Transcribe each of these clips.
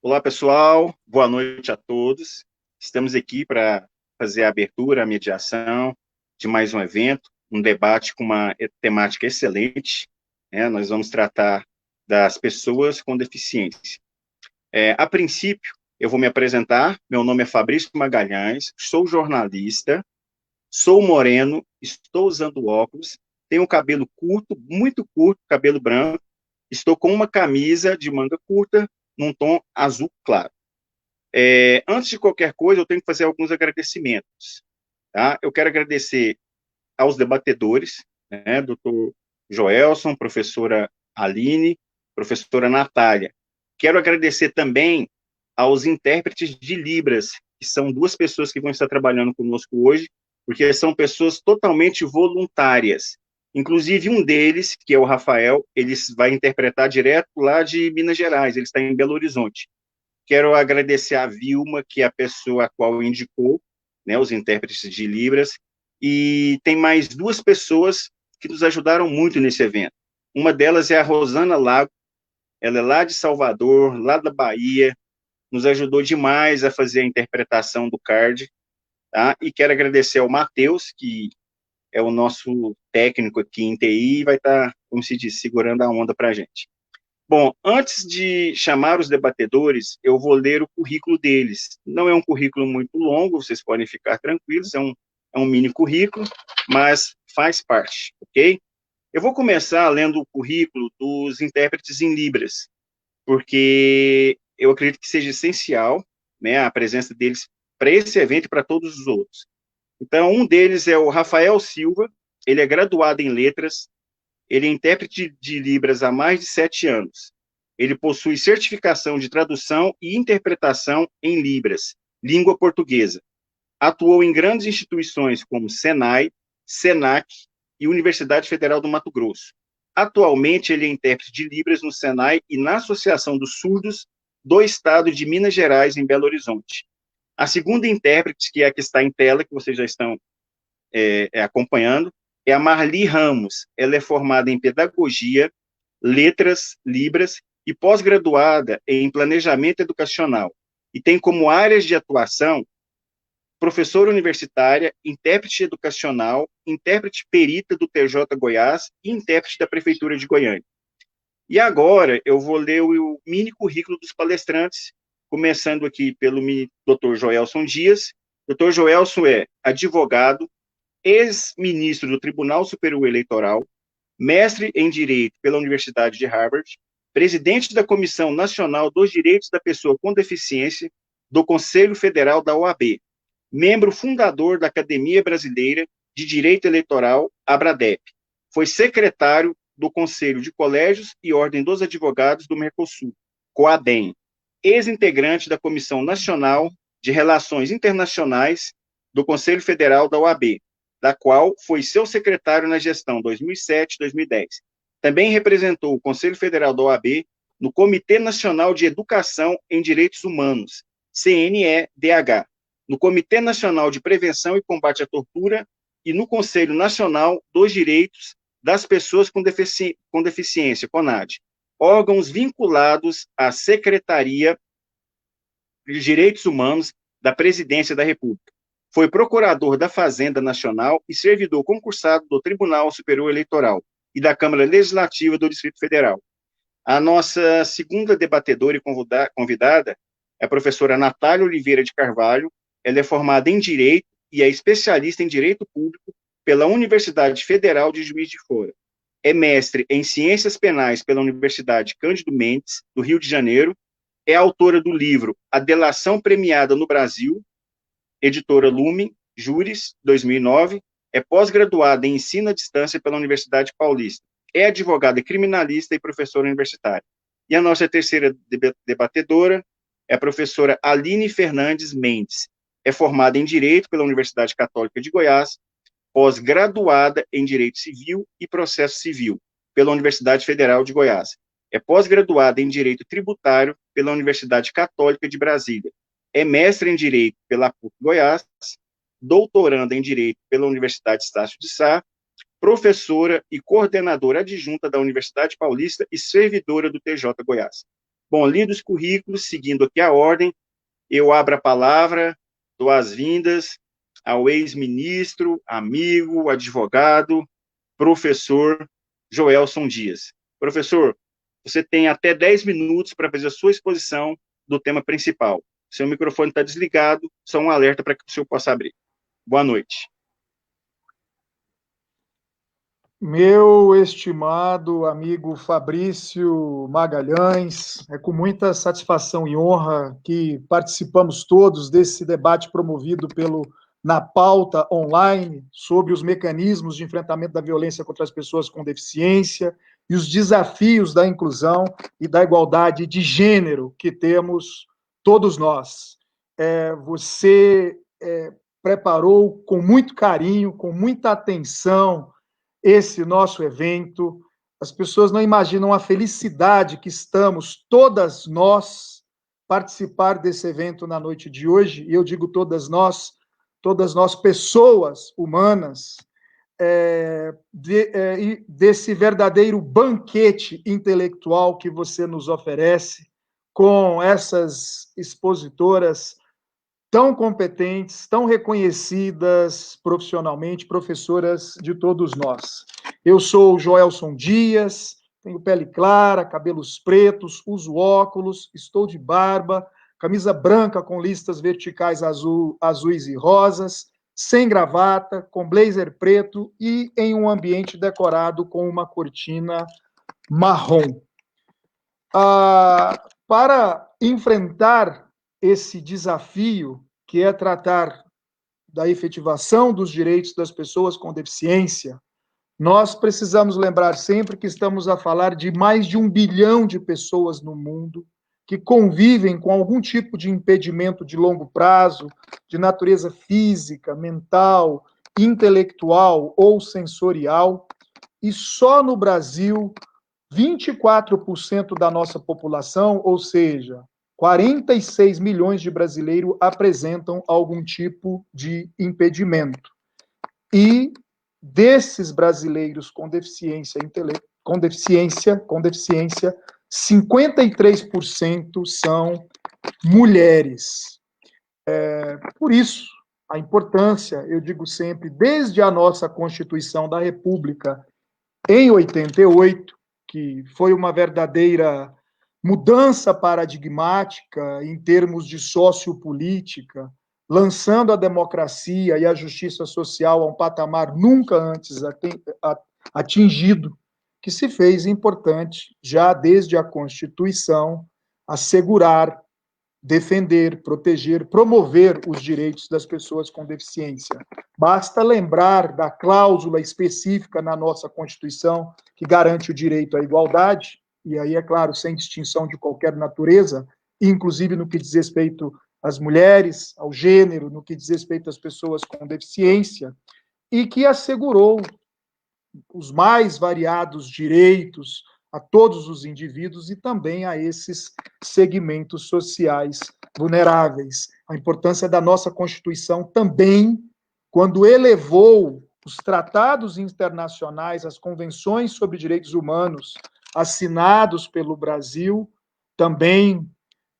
Olá, pessoal. Boa noite a todos. Estamos aqui para fazer a abertura, a mediação de mais um evento, um debate com uma temática excelente, né? Nós vamos tratar das pessoas com deficiência. A princípio, eu vou me apresentar. Meu nome é Fabrício Magalhães, sou jornalista, sou moreno, estou usando óculos, tenho cabelo curto, muito curto, cabelo branco, estou com uma camisa de manga curta, num tom azul claro. Antes de qualquer coisa, eu tenho que fazer alguns agradecimentos. Tá? Eu quero agradecer aos debatedores, né, doutor Joelson, professora Aline, professora Natália. Quero agradecer também aos intérpretes de Libras, que são duas pessoas que vão estar trabalhando conosco hoje, porque são pessoas totalmente voluntárias. Inclusive, um deles, que é o Rafael, ele vai interpretar direto lá de Minas Gerais, ele está em Belo Horizonte. Quero agradecer a Vilma, que é a pessoa a qual indicou, né, os intérpretes de Libras, e tem mais duas pessoas que nos ajudaram muito nesse evento. Uma delas é a Rosana Lago, ela é lá de Salvador, lá da Bahia, nos ajudou demais a fazer a interpretação do card, tá? E quero agradecer ao Matheus, que é o nosso técnico aqui em TI, e vai estar, como se diz, segurando a onda para a gente. Bom, antes de chamar os debatedores, eu vou ler o currículo deles. Não é um currículo muito longo, vocês podem ficar tranquilos, é um mini currículo, mas faz parte, ok? Eu vou começar lendo o currículo dos intérpretes em Libras, porque eu acredito que seja essencial, né, a presença deles para esse evento e para todos os outros. Então, um deles é o Rafael Silva, ele é graduado em Letras, ele é intérprete de Libras há mais de 7 anos. Ele possui certificação de tradução e interpretação em Libras, língua portuguesa. Atuou em grandes instituições como Senai, Senac e Universidade Federal do Mato Grosso. Atualmente, ele é intérprete de Libras no Senai e na Associação dos Surdos do Estado de Minas Gerais, em Belo Horizonte. A segunda intérprete, que é a que está em tela, que vocês já estão acompanhando, é a Marli Ramos. Ela é formada em Pedagogia, Letras, Libras e pós-graduada em Planejamento Educacional. E tem como áreas de atuação professora universitária, intérprete educacional, intérprete perita do TJ Goiás e intérprete da Prefeitura de Goiânia. E agora eu vou ler o mini currículo dos palestrantes, começando aqui pelo Dr. Joelson Dias. Dr. Joelson é advogado, ex-ministro do Tribunal Superior Eleitoral, mestre em Direito pela Universidade de Harvard, presidente da Comissão Nacional dos Direitos da Pessoa com Deficiência do Conselho Federal da OAB, membro fundador da Academia Brasileira de Direito Eleitoral, ABRADEP. Foi secretário do Conselho de Colégios e Ordem dos Advogados do Mercosul, COADEM, ex-integrante da Comissão Nacional de Relações Internacionais do Conselho Federal da OAB, da qual foi seu secretário na gestão 2007-2010. Também representou o Conselho Federal da OAB no Comitê Nacional de Educação em Direitos Humanos, CNEDH, no Comitê Nacional de Prevenção e Combate à Tortura e no Conselho Nacional dos Direitos das Pessoas com Deficiência, CONAD, órgãos vinculados à Secretaria de Direitos Humanos da Presidência da República. Foi procurador da Fazenda Nacional e servidor concursado do Tribunal Superior Eleitoral e da Câmara Legislativa do Distrito Federal. A nossa segunda debatedora e convidada é a professora Natália Oliveira de Carvalho. Ela é formada em Direito e é especialista em Direito Público pela Universidade Federal de Juiz de Fora. É mestre em Ciências Penais pela Universidade Cândido Mendes, do Rio de Janeiro. É autora do livro A Delação Premiada no Brasil, editora Lumen, Júris, 2009. É pós-graduada em Ensino à Distância pela Universidade Paulista. É advogada criminalista e professora universitária. E a nossa terceira debatedora é a professora Aline Fernandes Mendes. É formada em Direito pela Universidade Católica de Goiás, pós-graduada em Direito Civil e Processo Civil pela Universidade Federal de Goiás. É pós-graduada em Direito Tributário pela Universidade Católica de Brasília. É mestre em Direito pela PUC Goiás, doutoranda em Direito pela Universidade Estácio de Sá, professora e coordenadora adjunta da Universidade Paulista e servidora do TJ Goiás. Bom, lidos os currículos, seguindo aqui a ordem, eu abro a palavra, dou as vindas ao ex-ministro, amigo, advogado, professor Joelson Dias. Professor, você tem até 10 minutos para fazer a sua exposição do tema principal. Seu microfone está desligado, só um alerta para que o senhor possa abrir. Boa noite. Meu estimado amigo Fabrício Magalhães, é com muita satisfação e honra que participamos todos desse debate promovido Na Pauta Online sobre os mecanismos de enfrentamento da violência contra as pessoas com deficiência e os desafios da inclusão e da igualdade de gênero que temos todos nós. Você preparou com muito carinho, com muita atenção, esse nosso evento. As pessoas não imaginam a felicidade que estamos, todas nós, participar desse evento na noite de hoje, e eu digo todas nós, pessoas humanas, desse verdadeiro banquete intelectual que você nos oferece, com essas expositoras tão competentes, tão reconhecidas profissionalmente, professoras de todos nós. Eu sou o Joelson Dias, tenho pele clara, cabelos pretos, uso óculos, estou de barba, camisa branca com listas verticais azuis e rosas, sem gravata, com blazer preto e em um ambiente decorado com uma cortina marrom. Para enfrentar esse desafio, que é tratar da efetivação dos direitos das pessoas com deficiência, nós precisamos lembrar sempre que estamos a falar de mais de 1 bilhão de pessoas no mundo que convivem com algum tipo de impedimento de longo prazo, de natureza física, mental, intelectual ou sensorial, e só no Brasil 24% da nossa população, ou seja, 46 milhões de brasileiros apresentam algum tipo de impedimento. E desses brasileiros com deficiência, 53% são mulheres. Por isso, a importância, eu digo sempre, desde a nossa Constituição da República, em 88, que foi uma verdadeira mudança paradigmática em termos de sociopolítica, lançando a democracia e a justiça social a um patamar nunca antes atingido, que se fez importante, já desde a Constituição, assegurar, defender, proteger, promover os direitos das pessoas com deficiência. Basta lembrar da cláusula específica na nossa Constituição que garante o direito à igualdade, e aí, é claro, sem distinção de qualquer natureza, inclusive no que diz respeito às mulheres, ao gênero, no que diz respeito às pessoas com deficiência, e que assegurou os mais variados direitos a todos os indivíduos e também a esses segmentos sociais vulneráveis. A importância da nossa Constituição também, quando elevou os tratados internacionais, as convenções sobre direitos humanos assinados pelo Brasil, também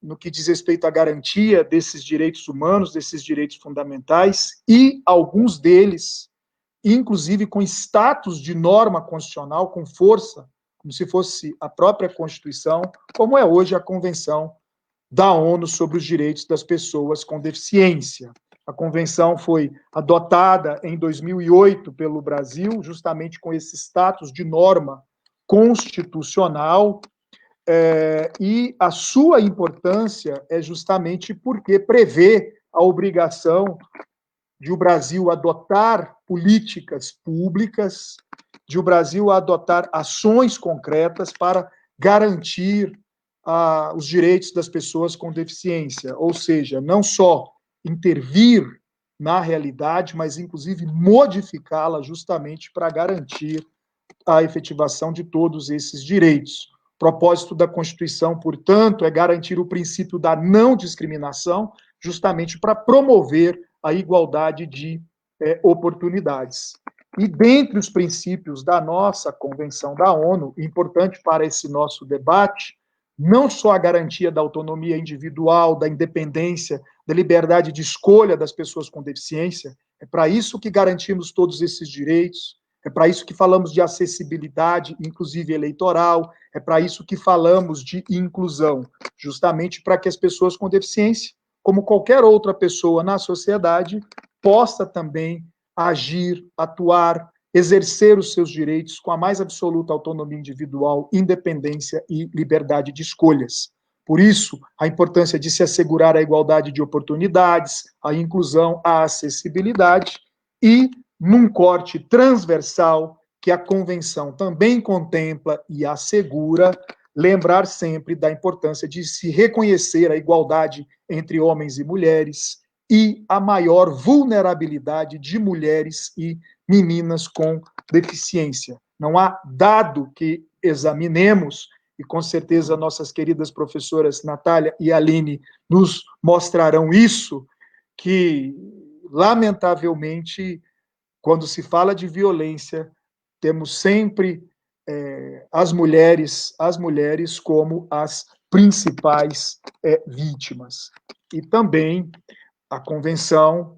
no que diz respeito à garantia desses direitos humanos, desses direitos fundamentais, e alguns deles, inclusive com status de norma constitucional, com força, como se fosse a própria Constituição, como é hoje a Convenção da ONU sobre os Direitos das Pessoas com Deficiência. A convenção foi adotada em 2008 pelo Brasil, justamente com esse status de norma constitucional, e a sua importância é justamente porque prevê a obrigação de o Brasil adotar políticas públicas, de o Brasil adotar ações concretas para garantir os direitos das pessoas com deficiência, ou seja, não só intervir na realidade, mas inclusive modificá-la justamente para garantir a efetivação de todos esses direitos. O propósito da Constituição, portanto, é garantir o princípio da não discriminação, justamente para promover a igualdade de oportunidades. E dentre os princípios da nossa Convenção da ONU, importante para esse nosso debate, não só a garantia da autonomia individual, da independência, da liberdade de escolha das pessoas com deficiência, é para isso que garantimos todos esses direitos, é para isso que falamos de acessibilidade, inclusive eleitoral, é para isso que falamos de inclusão, justamente para que as pessoas com deficiência, como qualquer outra pessoa na sociedade, possa também agir, atuar, exercer os seus direitos com a mais absoluta autonomia individual, independência e liberdade de escolhas. Por isso, a importância de se assegurar a igualdade de oportunidades, a inclusão, a acessibilidade e, num corte transversal, que a Convenção também contempla e assegura, lembrar sempre da importância de se reconhecer a igualdade entre homens e mulheres e a maior vulnerabilidade de mulheres e meninas com deficiência. Não há dado que examinemos, e com certeza nossas queridas professoras Natália e Aline nos mostrarão isso, que, lamentavelmente, quando se fala de violência, temos sempre as mulheres como as principais vítimas. E também a Convenção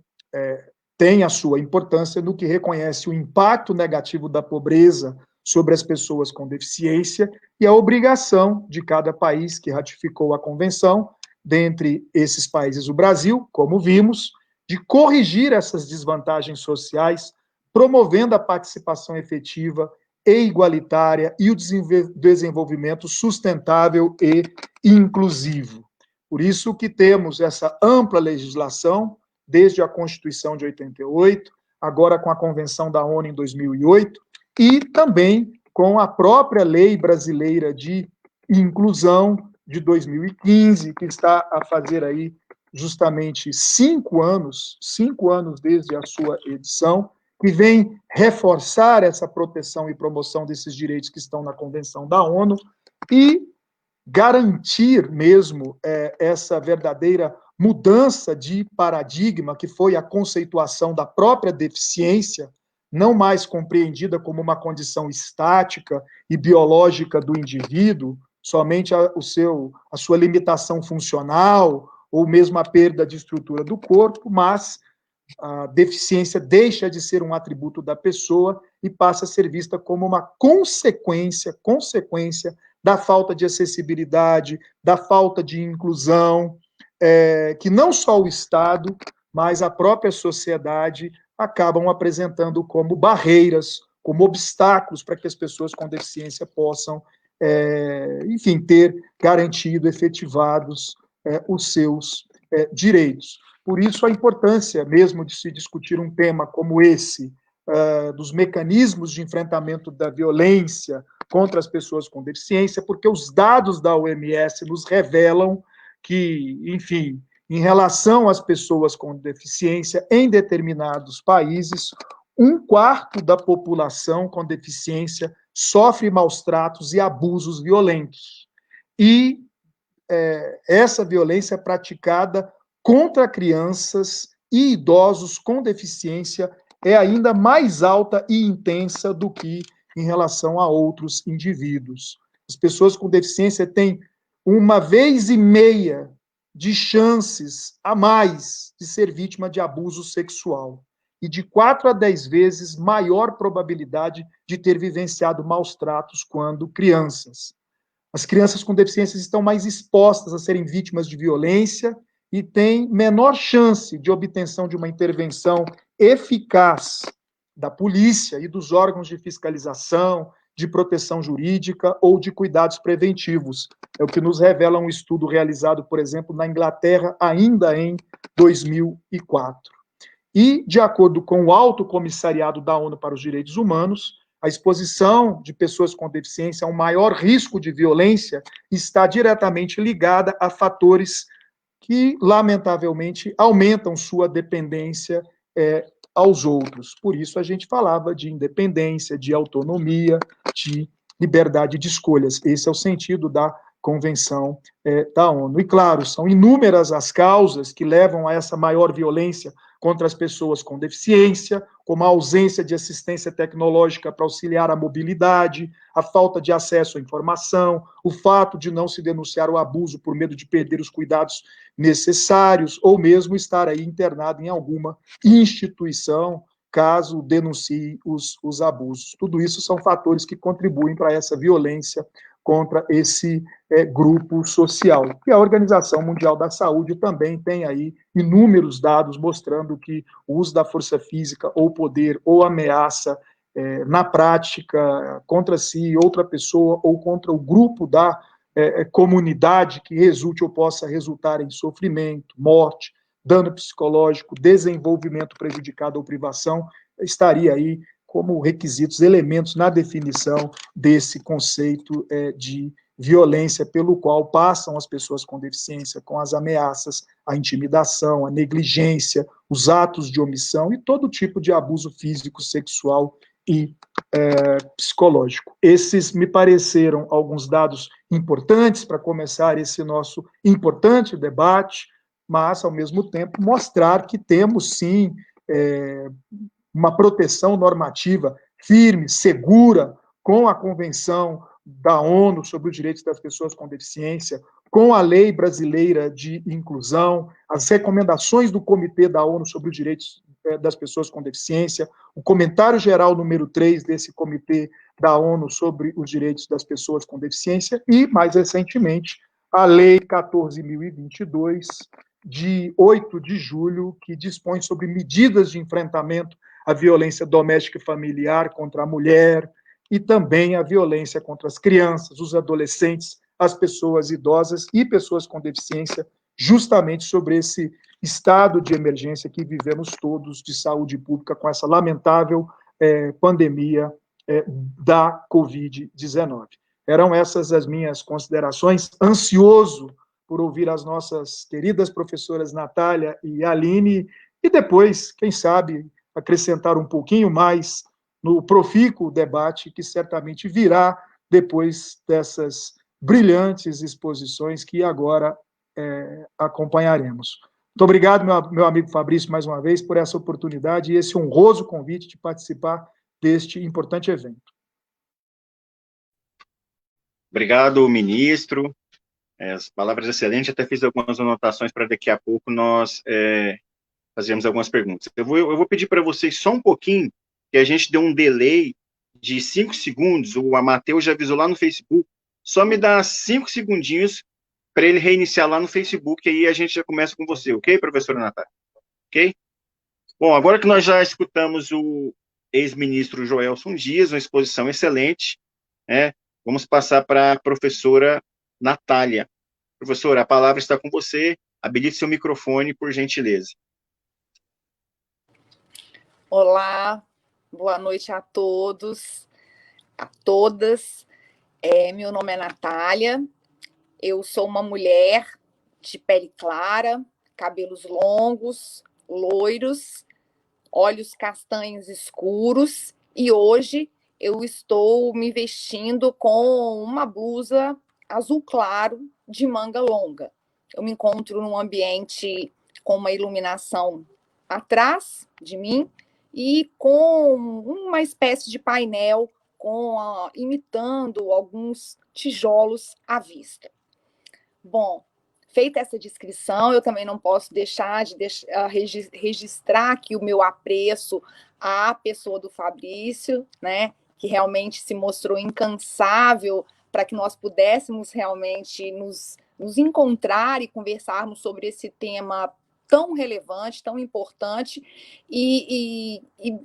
tem a sua importância no que reconhece o impacto negativo da pobreza sobre as pessoas com deficiência e a obrigação de cada país que ratificou a Convenção, dentre esses países o Brasil, como vimos, de corrigir essas desvantagens sociais, promovendo a participação efetiva e igualitária e o desenvolvimento sustentável e inclusivo. Por isso que temos essa ampla legislação, desde a Constituição de 88, agora com a Convenção da ONU em 2008, e também com a própria Lei Brasileira de Inclusão de 2015, que está a fazer aí justamente 5 anos desde a sua edição, que vem reforçar essa proteção e promoção desses direitos que estão na Convenção da ONU e garantir mesmo essa verdadeira mudança de paradigma, que foi a conceituação da própria deficiência, não mais compreendida como uma condição estática e biológica do indivíduo, somente a sua limitação funcional, ou mesmo a perda de estrutura do corpo, mas a deficiência deixa de ser um atributo da pessoa e passa a ser vista como uma consequência da falta de acessibilidade, da falta de inclusão, que não só o Estado, mas a própria sociedade acabam apresentando como barreiras, como obstáculos para que as pessoas com deficiência possam, enfim, ter garantido, efetivados os seus direitos. Por isso, a importância mesmo de se discutir um tema como esse, dos mecanismos de enfrentamento da violência contra as pessoas com deficiência, porque os dados da OMS nos revelam que, enfim, em relação às pessoas com deficiência, em determinados países, 1/4 da população com deficiência sofre maus tratos e abusos violentos. E essa violência é praticada contra crianças e idosos com deficiência é ainda mais alta e intensa do que em relação a outros indivíduos. As pessoas com deficiência têm 1,5 de chances a mais de ser vítima de abuso sexual e de 4 a 10 vezes maior probabilidade de ter vivenciado maus tratos quando crianças. As crianças com deficiências estão mais expostas a serem vítimas de violência e têm menor chance de obtenção de uma intervenção eficaz da polícia e dos órgãos de fiscalização, de proteção jurídica ou de cuidados preventivos. É o que nos revela um estudo realizado, por exemplo, na Inglaterra, ainda em 2004. E, de acordo com o Alto Comissariado da ONU para os Direitos Humanos, a exposição de pessoas com deficiência a um maior risco de violência está diretamente ligada a fatores que, lamentavelmente, aumentam sua dependência aos outros. Por isso, a gente falava de independência, de autonomia, de liberdade de escolhas. Esse é o sentido da Convenção da ONU. E, claro, são inúmeras as causas que levam a essa maior violência contra as pessoas com deficiência, como a ausência de assistência tecnológica para auxiliar a mobilidade, a falta de acesso à informação, o fato de não se denunciar o abuso por medo de perder os cuidados necessários, ou mesmo estar aí internado em alguma instituição, caso denuncie os abusos. Tudo isso são fatores que contribuem para essa violência contra esse grupo social. E a Organização Mundial da Saúde também tem aí inúmeros dados mostrando que o uso da força física ou poder ou ameaça na prática contra si, outra pessoa ou contra o grupo da comunidade que resulte ou possa resultar em sofrimento, morte, dano psicológico, desenvolvimento prejudicado ou privação, estaria aí como requisitos, elementos na definição desse conceito de violência pelo qual passam as pessoas com deficiência, com as ameaças, a intimidação, a negligência, os atos de omissão e todo tipo de abuso físico, sexual e psicológico. Esses me pareceram alguns dados importantes para começar esse nosso importante debate, mas, ao mesmo tempo, mostrar que temos, sim, uma proteção normativa firme, segura, com a Convenção da ONU sobre os Direitos das Pessoas com Deficiência, com a Lei Brasileira de Inclusão, as recomendações do Comitê da ONU sobre os Direitos das Pessoas com Deficiência, o comentário geral número 3 desse Comitê da ONU sobre os Direitos das Pessoas com Deficiência e, mais recentemente, a Lei 14.022, de 8 de julho, que dispõe sobre medidas de enfrentamento à violência doméstica e familiar contra a mulher e também a violência contra as crianças, os adolescentes, as pessoas idosas e pessoas com deficiência, justamente sobre esse estado de emergência que vivemos todos de saúde pública com essa lamentável pandemia da Covid-19. Eram essas as minhas considerações, ansioso por ouvir as nossas queridas professoras Natália e Aline, e depois, quem sabe, acrescentar um pouquinho mais no profícuo debate que certamente virá depois dessas brilhantes exposições que agora acompanharemos. Muito obrigado, meu amigo Fabrício, mais uma vez, por essa oportunidade e esse honroso convite de participar deste importante evento. Obrigado, ministro. As palavras excelentes, até fiz algumas anotações para daqui a pouco nós fazermos algumas perguntas. Eu vou pedir para vocês só um pouquinho, que a gente deu um delay de 5 segundos, o Amateus já avisou lá no Facebook, só me dá 5 segundinhos para ele reiniciar lá no Facebook, aí a gente já começa com você, ok, professora Natália? Ok? Bom, agora que nós já escutamos o ex-ministro Joelson Dias, uma exposição excelente, vamos passar para a professora Natália. Professora, a palavra está com você, habilite seu microfone, por gentileza. Olá, boa noite a todos, a todas. Meu nome é Natália, eu sou uma mulher de pele clara, cabelos longos, loiros, olhos castanhos escuros, e hoje eu estou me vestindo com uma blusa azul claro de manga longa. Eu me encontro num ambiente com uma iluminação atrás de mim e com uma espécie de painel imitando alguns tijolos à vista. Bom, feita essa descrição, eu também não posso deixar de registrar aqui o meu apreço à pessoa do Fabrício, né, que realmente se mostrou incansável para que nós pudéssemos realmente nos encontrar e conversarmos sobre esse tema tão relevante, tão importante, e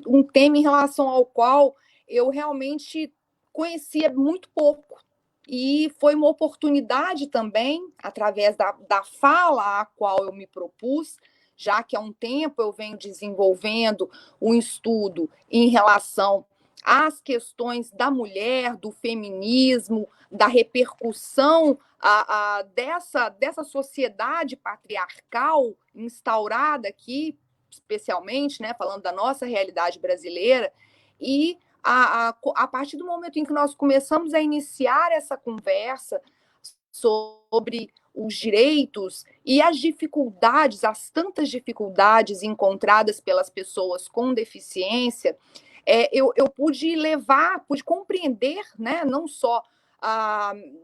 um tema em relação ao qual eu realmente conhecia muito pouco. E foi uma oportunidade também, através da fala a qual eu me propus, já que há um tempo eu venho desenvolvendo um estudo em relação às questões da mulher, do feminismo, da repercussão dessa sociedade patriarcal instaurada aqui, especialmente, né, falando da nossa realidade brasileira, e a partir do momento em que nós começamos a iniciar essa conversa sobre os direitos e as dificuldades, as tantas dificuldades encontradas pelas pessoas com deficiência, eu pude pude compreender, né, não só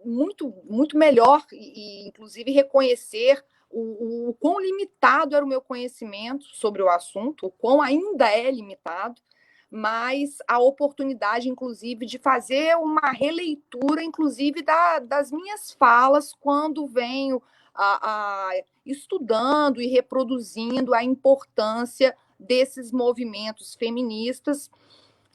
muito melhor e, inclusive, reconhecer o quão limitado era o meu conhecimento sobre o assunto, o quão ainda é limitado, mas a oportunidade, inclusive, de fazer uma releitura, inclusive, das minhas falas quando venho estudando e reproduzindo a importância desses movimentos feministas,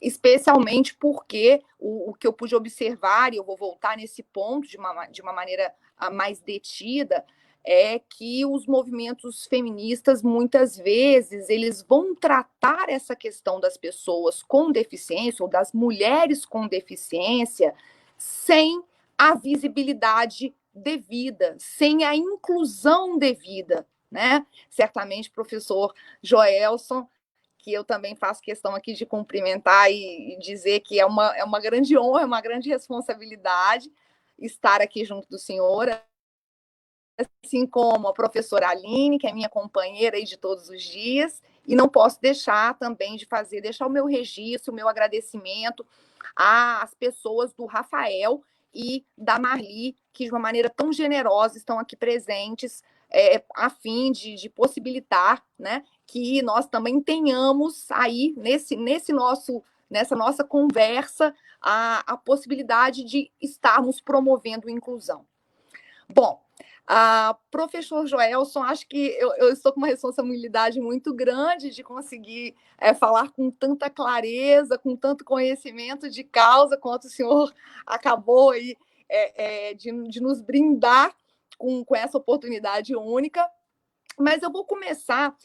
especialmente porque o que eu pude observar, e eu vou voltar nesse ponto de uma maneira mais detida, é que os movimentos feministas, muitas vezes, eles vão tratar essa questão das pessoas com deficiência, ou das mulheres com deficiência, sem a visibilidade devida, sem a inclusão devida, né? Certamente, professor Joelson, que eu também faço questão aqui de cumprimentar e dizer que é uma grande honra, é uma grande responsabilidade estar aqui junto do senhor, assim como a professora Aline, que é minha companheira aí de todos os dias, e não posso deixar também de deixar o meu registro, o meu agradecimento às pessoas do Rafael e da Marli, que de uma maneira tão generosa estão aqui presentes, a fim de possibilitar, né, que nós também tenhamos aí nessa nossa conversa a possibilidade de estarmos promovendo inclusão. Bom, professor Joelson, acho que eu estou com uma responsabilidade muito grande de conseguir falar com tanta clareza, com tanto conhecimento de causa, quanto o senhor acabou aí, de nos brindar com essa oportunidade única. Mas eu vou começar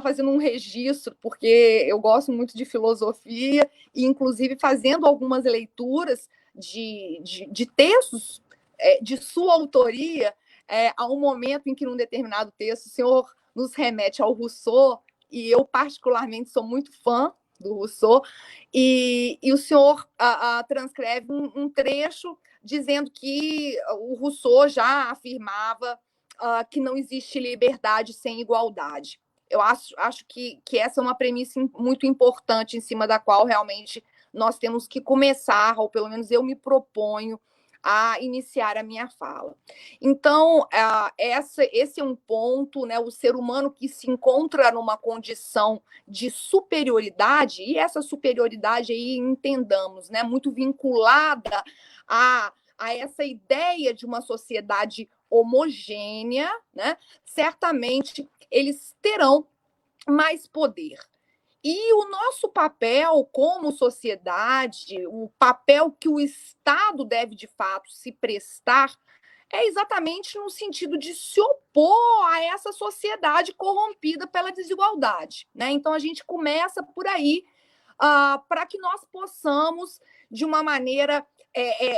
fazendo um registro, porque eu gosto muito de filosofia, e inclusive fazendo algumas leituras de textos de sua autoria, há um momento em que, num determinado texto, o senhor nos remete ao Rousseau, e eu, particularmente, sou muito fã do Rousseau, e o senhor transcreve um trecho dizendo que o Rousseau já afirmava que não existe liberdade sem igualdade. Eu acho que essa é uma premissa muito importante, em cima da qual realmente nós temos que começar, ou pelo menos eu me proponho a iniciar a minha fala. Então, esse é um ponto, né? O ser humano que se encontra numa condição de superioridade, e essa superioridade aí, entendamos, né, muito vinculada a essa ideia de uma sociedade homogênea, né? Certamente eles terão mais poder. E o nosso papel como sociedade, o papel que o Estado deve, de fato, se prestar, é exatamente no sentido de se opor a essa sociedade corrompida pela desigualdade, né? Então, a gente começa por aí, para que nós possamos, de uma maneira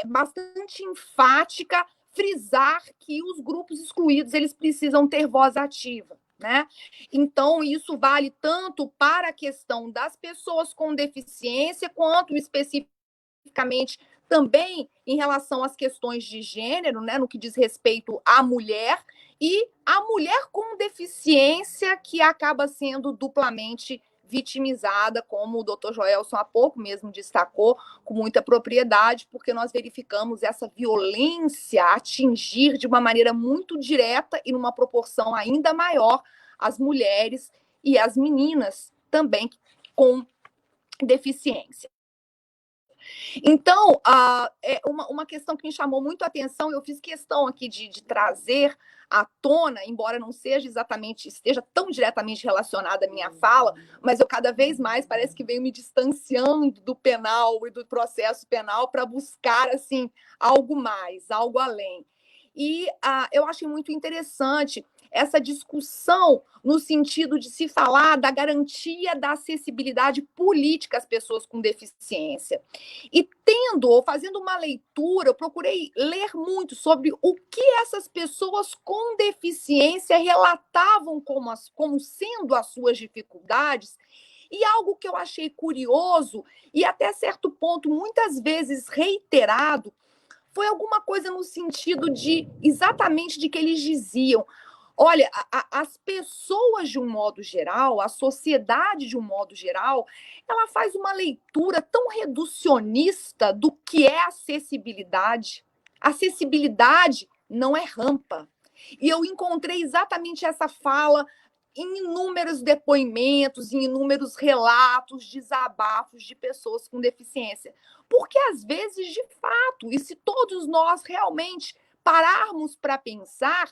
bastante enfática, frisar que os grupos excluídos eles precisam ter voz ativa, né? Então, isso vale tanto para a questão das pessoas com deficiência, quanto especificamente também em relação às questões de gênero, né, no que diz respeito à mulher, e a mulher com deficiência, que acaba sendo duplamente vitimizada, como o doutor Joelson há pouco mesmo destacou, com muita propriedade, porque nós verificamos essa violência atingir de uma maneira muito direta e numa proporção ainda maior as mulheres e as meninas também com deficiência. Então, uma questão que me chamou muito a atenção, eu fiz questão aqui de trazer à tona, embora não esteja tão diretamente relacionada à minha fala, mas eu cada vez mais parece que venho me distanciando do penal e do processo penal para buscar, assim, algo mais, algo além. E eu achei muito interessante essa discussão no sentido de se falar da garantia da acessibilidade política às pessoas com deficiência. E fazendo uma leitura, eu procurei ler muito sobre o que essas pessoas com deficiência relatavam como sendo as suas dificuldades, e algo que eu achei curioso, e até certo ponto, muitas vezes reiterado, foi alguma coisa no sentido de, exatamente de que eles diziam, olha, as pessoas de um modo geral, a sociedade de um modo geral, ela faz uma leitura tão reducionista do que é acessibilidade. Acessibilidade não é rampa. E eu encontrei exatamente essa fala em inúmeros depoimentos, em inúmeros relatos, desabafos de pessoas com deficiência. Porque, às vezes, de fato, e se todos nós realmente pararmos para pensar,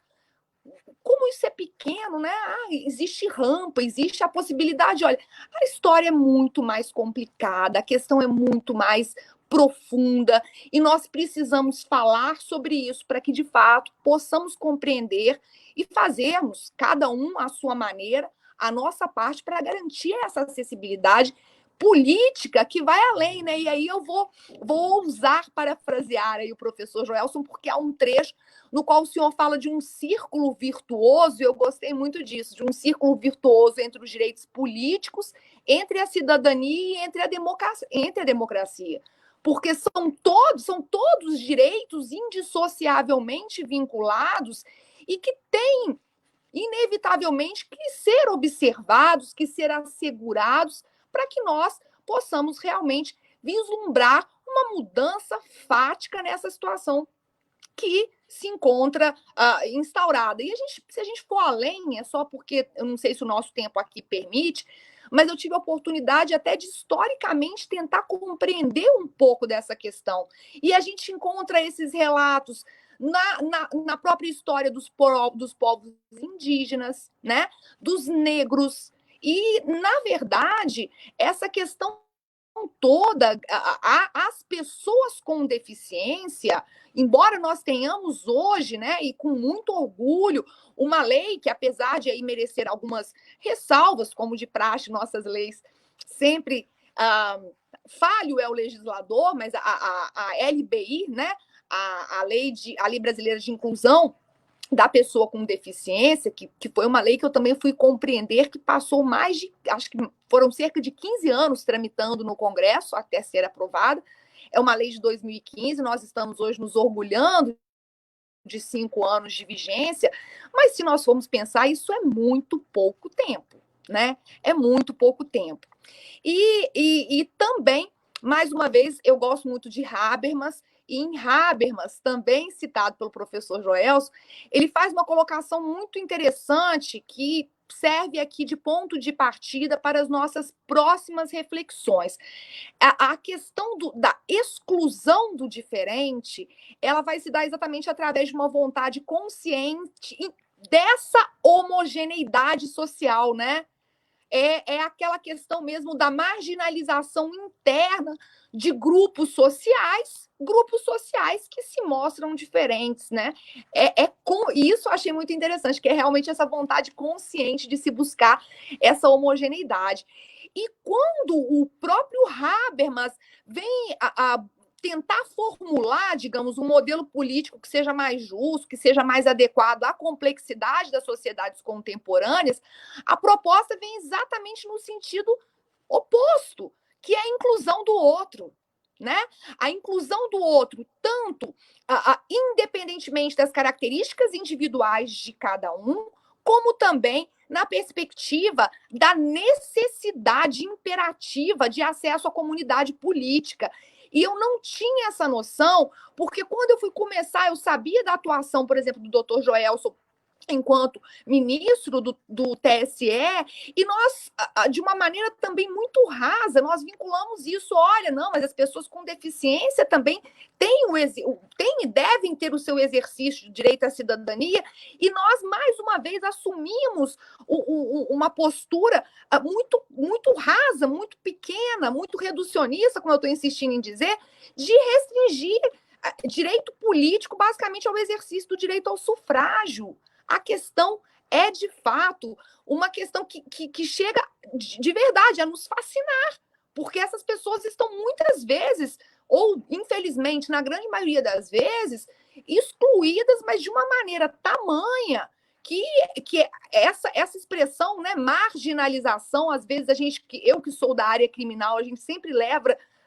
como isso é pequeno, né? Existe rampa, existe a possibilidade. Olha, a história é muito mais complicada, a questão é muito mais profunda, e nós precisamos falar sobre isso para que, de fato, possamos compreender e fazermos, cada um à sua maneira, a nossa parte para garantir essa acessibilidade política que vai além, né? E aí eu vou ousar parafrasear aí o professor Joelson, porque há um trecho no qual o senhor fala de um círculo virtuoso, e eu gostei muito disso, de um círculo virtuoso entre os direitos políticos, entre a cidadania e entre a democracia. Porque são todos direitos indissociavelmente vinculados e que têm, inevitavelmente, que ser observados, que ser assegurados, para que nós possamos realmente vislumbrar uma mudança fática nessa situação que se encontra instaurada. E se a gente for além, é só porque eu não sei se o nosso tempo aqui permite, mas eu tive a oportunidade até de historicamente tentar compreender um pouco dessa questão. E a gente encontra esses relatos na própria história dos povos indígenas, né? Dos negros. E, na verdade, essa questão toda, as pessoas com deficiência, embora nós tenhamos hoje, né, e com muito orgulho, uma lei que, apesar de aí merecer algumas ressalvas, como de praxe, nossas leis sempre falho é o legislador, mas a LBI, né, a Lei Brasileira de Inclusão da Pessoa com Deficiência, que foi uma lei que eu também fui compreender que passou mais de, acho que foram cerca de 15 anos tramitando no Congresso até ser aprovada. É uma lei de 2015, nós estamos hoje nos orgulhando de 5 anos de vigência, mas se nós formos pensar, isso é muito pouco tempo, né? É muito pouco tempo. E também, mais uma vez, eu gosto muito de Habermas, e em Habermas, também citado pelo professor Joelson, ele faz uma colocação muito interessante que serve aqui de ponto de partida para as nossas próximas reflexões. A questão da exclusão do diferente, ela vai se dar exatamente através de uma vontade consciente dessa homogeneidade social, né? É aquela questão mesmo da marginalização interna de grupos sociais que se mostram diferentes, né? E isso eu achei muito interessante, que é realmente essa vontade consciente de se buscar essa homogeneidade. E quando o próprio Habermas vem a tentar formular, digamos, um modelo político que seja mais justo, que seja mais adequado à complexidade das sociedades contemporâneas, a proposta vem exatamente no sentido oposto, que é a inclusão do outro, né? A inclusão do outro, tanto independentemente das características individuais de cada um, como também na perspectiva da necessidade imperativa de acesso à comunidade política. E eu não tinha essa noção, porque quando eu fui começar, eu sabia da atuação, por exemplo, do Dr. Joelson enquanto ministro do TSE, e nós, de uma maneira também muito rasa, nós vinculamos isso, olha, não, mas as pessoas com deficiência também têm e devem ter o seu exercício de direito à cidadania, e nós, mais uma vez, assumimos uma postura muito, muito rasa, muito pequena, muito reducionista, como eu estou insistindo em dizer, de restringir direito político basicamente ao exercício do direito ao sufrágio. A questão é, de fato, uma questão que chega de verdade a nos fascinar, porque essas pessoas estão muitas vezes, ou infelizmente, na grande maioria das vezes, excluídas, mas de uma maneira tamanha que essa expressão, né, marginalização, às vezes eu que sou da área criminal, a gente sempre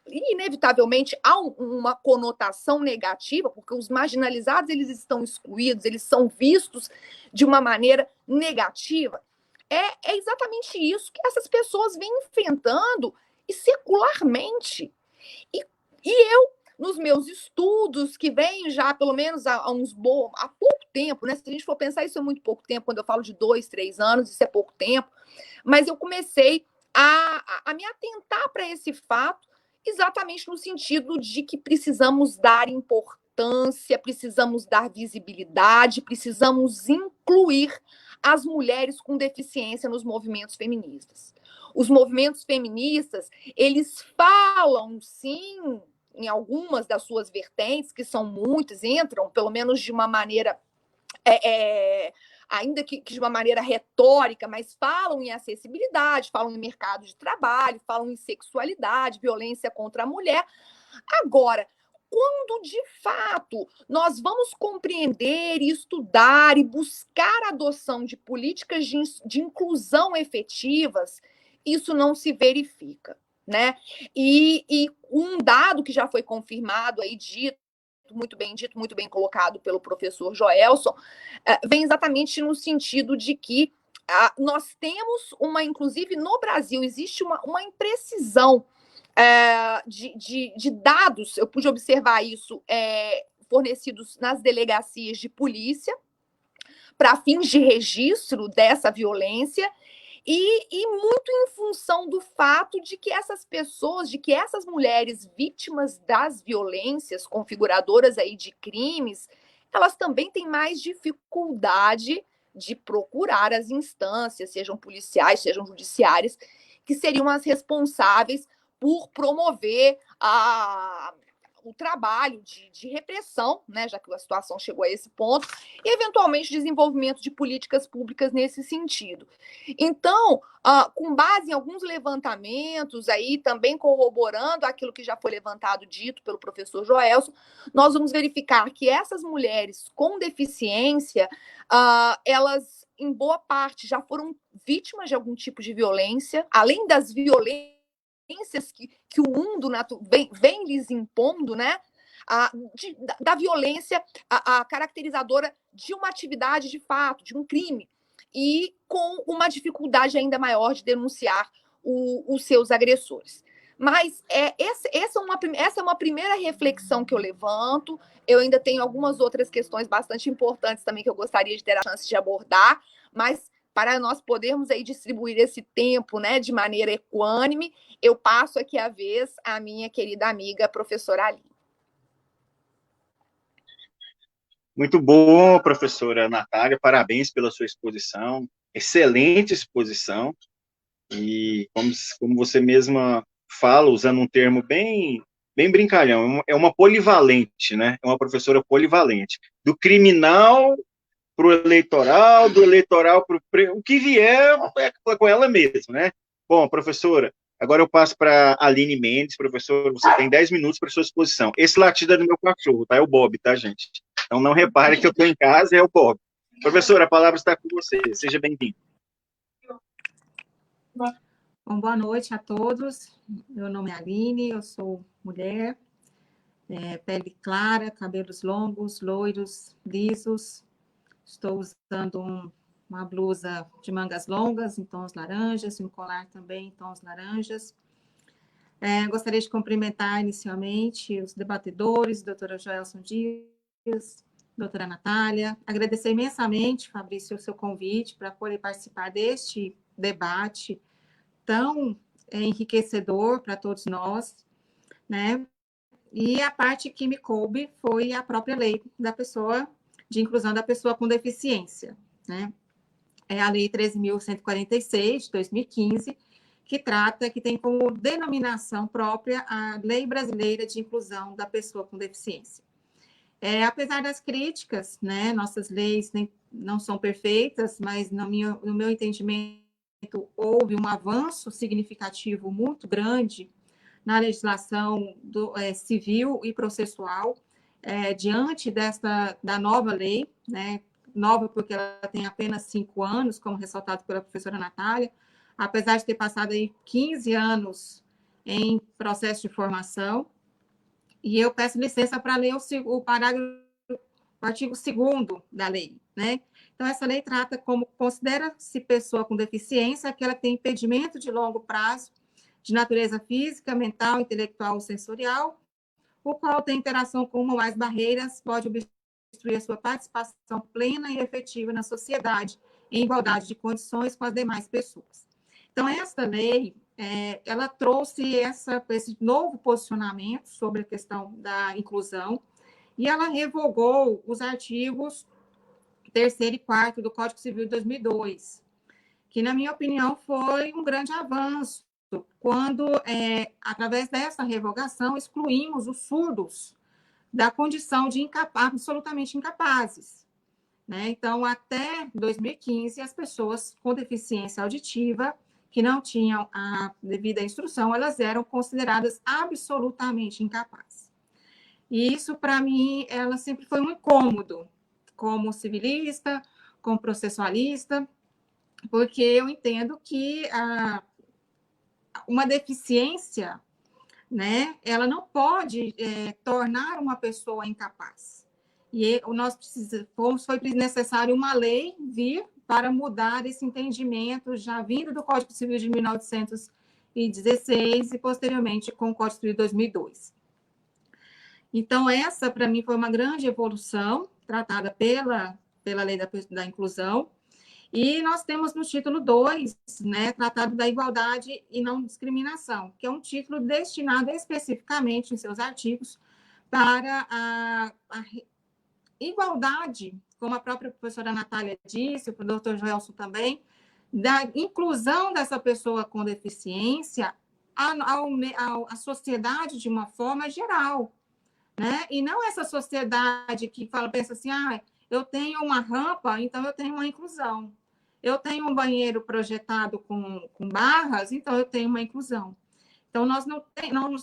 inevitavelmente há uma conotação negativa, porque os marginalizados eles estão excluídos, eles são vistos de uma maneira negativa. É exatamente isso que essas pessoas vêm enfrentando e secularmente. E eu, nos meus estudos, que vêm já pelo menos há pouco tempo, né? Se a gente for pensar, isso é muito pouco tempo, quando eu falo de 2, 3 anos, isso é pouco tempo, mas eu comecei a me atentar para esse fato exatamente no sentido de que precisamos dar importância, precisamos dar visibilidade, precisamos incluir as mulheres com deficiência nos movimentos feministas. Os movimentos feministas, eles falam, sim, em algumas das suas vertentes, que são muitas, entram, pelo menos de uma maneira, ainda que de uma maneira retórica, mas falam em acessibilidade, falam em mercado de trabalho, falam em sexualidade, violência contra a mulher. Agora, quando de fato nós vamos compreender, estudar e buscar a adoção de políticas de inclusão efetivas, isso não se verifica, né? E um dado que já foi confirmado aí, dito, muito bem colocado pelo professor Joelson, vem exatamente no sentido de que nós temos inclusive no Brasil, existe uma imprecisão de dados, eu pude observar isso, fornecidos nas delegacias de polícia, para fins de registro dessa violência, e muito em função do fato de que essas mulheres vítimas das violências configuradoras aí de crimes, elas também têm mais dificuldade de procurar as instâncias, sejam policiais, sejam judiciárias, que seriam as responsáveis por promover o trabalho de repressão, né, já que a situação chegou a esse ponto, e eventualmente desenvolvimento de políticas públicas nesse sentido. Então, com base em alguns levantamentos, aí também corroborando aquilo que já foi levantado, dito pelo professor Joelson, nós vamos verificar que essas mulheres com deficiência, elas, em boa parte, já foram vítimas de algum tipo de violência, além das violências que o mundo vem lhes impondo, né? Da violência caracterizadora de uma atividade de fato, de um crime, e com uma dificuldade ainda maior de denunciar os seus agressores. Mas essa é uma primeira reflexão que eu levanto. Eu ainda tenho algumas outras questões bastante importantes também que eu gostaria de ter a chance de abordar, mas para nós podermos aí distribuir esse tempo, né, de maneira equânime, eu passo aqui a vez à minha querida amiga, professora Aline. Muito bom, professora Natália, parabéns pela sua exposição, excelente exposição, e como você mesma fala, usando um termo bem brincalhão, é uma polivalente, né? É uma professora polivalente, do criminal para o eleitoral, do eleitoral para o que vier é com ela mesmo, né? Bom, professora, agora eu passo para a Aline Mendes. Professora, você tem 10 minutos para sua exposição. Esse latido é do meu cachorro, tá? É o Bob, tá, gente? Então não repare que eu estou em casa, é o Bob. Professora, a palavra está com você. Seja bem-vindo. Bom, boa noite a todos. Meu nome é Aline, eu sou mulher, pele clara, cabelos longos, loiros, lisos. Estou usando uma blusa de mangas longas em tons laranjas, e um colar também em tons laranjas. Gostaria de cumprimentar inicialmente os debatedores, doutora Joelson Dias, doutora Natália. Agradecer imensamente, Fabrício, o seu convite para poder participar deste debate tão enriquecedor para todos nós, né? E a parte que me coube foi a própria lei de inclusão da pessoa com deficiência, né? É a Lei 13.146, de 2015, que tem como denominação própria a Lei Brasileira de Inclusão da Pessoa com Deficiência. Apesar das críticas, né, nossas leis não são perfeitas, mas no meu entendimento houve um avanço significativo muito grande na legislação civil e processual, diante da nova lei, né? Nova porque ela tem apenas 5 anos, como ressaltado pela professora Natália, apesar de ter passado aí 15 anos em processo de formação, e eu peço licença para ler o artigo 2º da lei, né? Então, essa lei trata como considera-se pessoa com deficiência aquela que tem impedimento de longo prazo de natureza física, mental, intelectual ou sensorial, o qual tem interação com uma ou mais barreiras, pode obstruir a sua participação plena e efetiva na sociedade, em igualdade de condições com as demais pessoas. Então, esta lei, ela trouxe esse novo posicionamento sobre a questão da inclusão, e ela revogou os artigos 3º e 4º do Código Civil de 2002, que, na minha opinião, foi um grande avanço, quando, através dessa revogação, excluímos os surdos da condição de absolutamente incapazes, né? Então, até 2015, as pessoas com deficiência auditiva, que não tinham a devida instrução, elas eram consideradas absolutamente incapazes. E isso, para mim, ela sempre foi um incômodo, como civilista, como processualista, porque eu entendo que uma deficiência, né, ela não pode tornar uma pessoa incapaz. E foi necessário uma lei vir para mudar esse entendimento, já vindo do Código Civil de 1916 e, posteriormente, com o Código Civil de 2002. Então, essa, para mim, foi uma grande evolução, tratada pela lei da inclusão. E nós temos no título 2, né, tratado da igualdade e não discriminação, que é um título destinado especificamente, em seus artigos, para a igualdade, como a própria professora Natália disse, o doutor Joelson também, da inclusão dessa pessoa com deficiência à sociedade de uma forma geral, né? E não essa sociedade que pensa assim, eu tenho uma rampa, então eu tenho uma inclusão. Eu tenho um banheiro projetado com barras, então eu tenho uma inclusão. Então, nós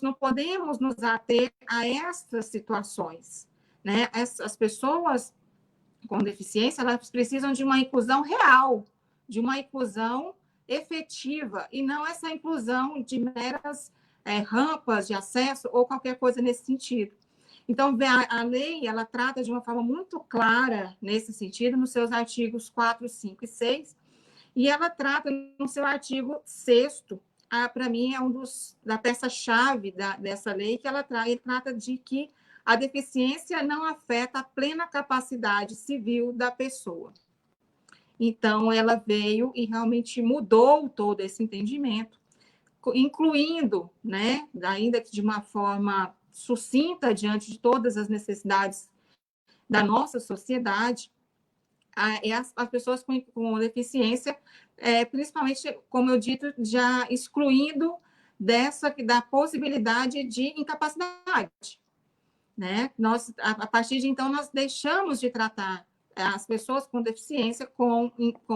não podemos nos ater a essas situações, né? As pessoas com deficiência, elas precisam de uma inclusão real, de uma inclusão efetiva, e não essa inclusão de meras rampas de acesso ou qualquer coisa nesse sentido. Então, a lei, ela trata de uma forma muito clara nesse sentido, nos seus artigos 4, 5 e 6, e ela trata no seu artigo 6º, para mim, da peça-chave dessa lei, que ele trata de que a deficiência não afeta a plena capacidade civil da pessoa. Então, ela veio e realmente mudou todo esse entendimento, incluindo, né, ainda que de uma forma sucinta, diante de todas as necessidades da nossa sociedade, as pessoas com deficiência, principalmente, como eu dito, já excluindo da possibilidade de incapacidade, né? A partir de então, nós deixamos de tratar as pessoas com deficiência como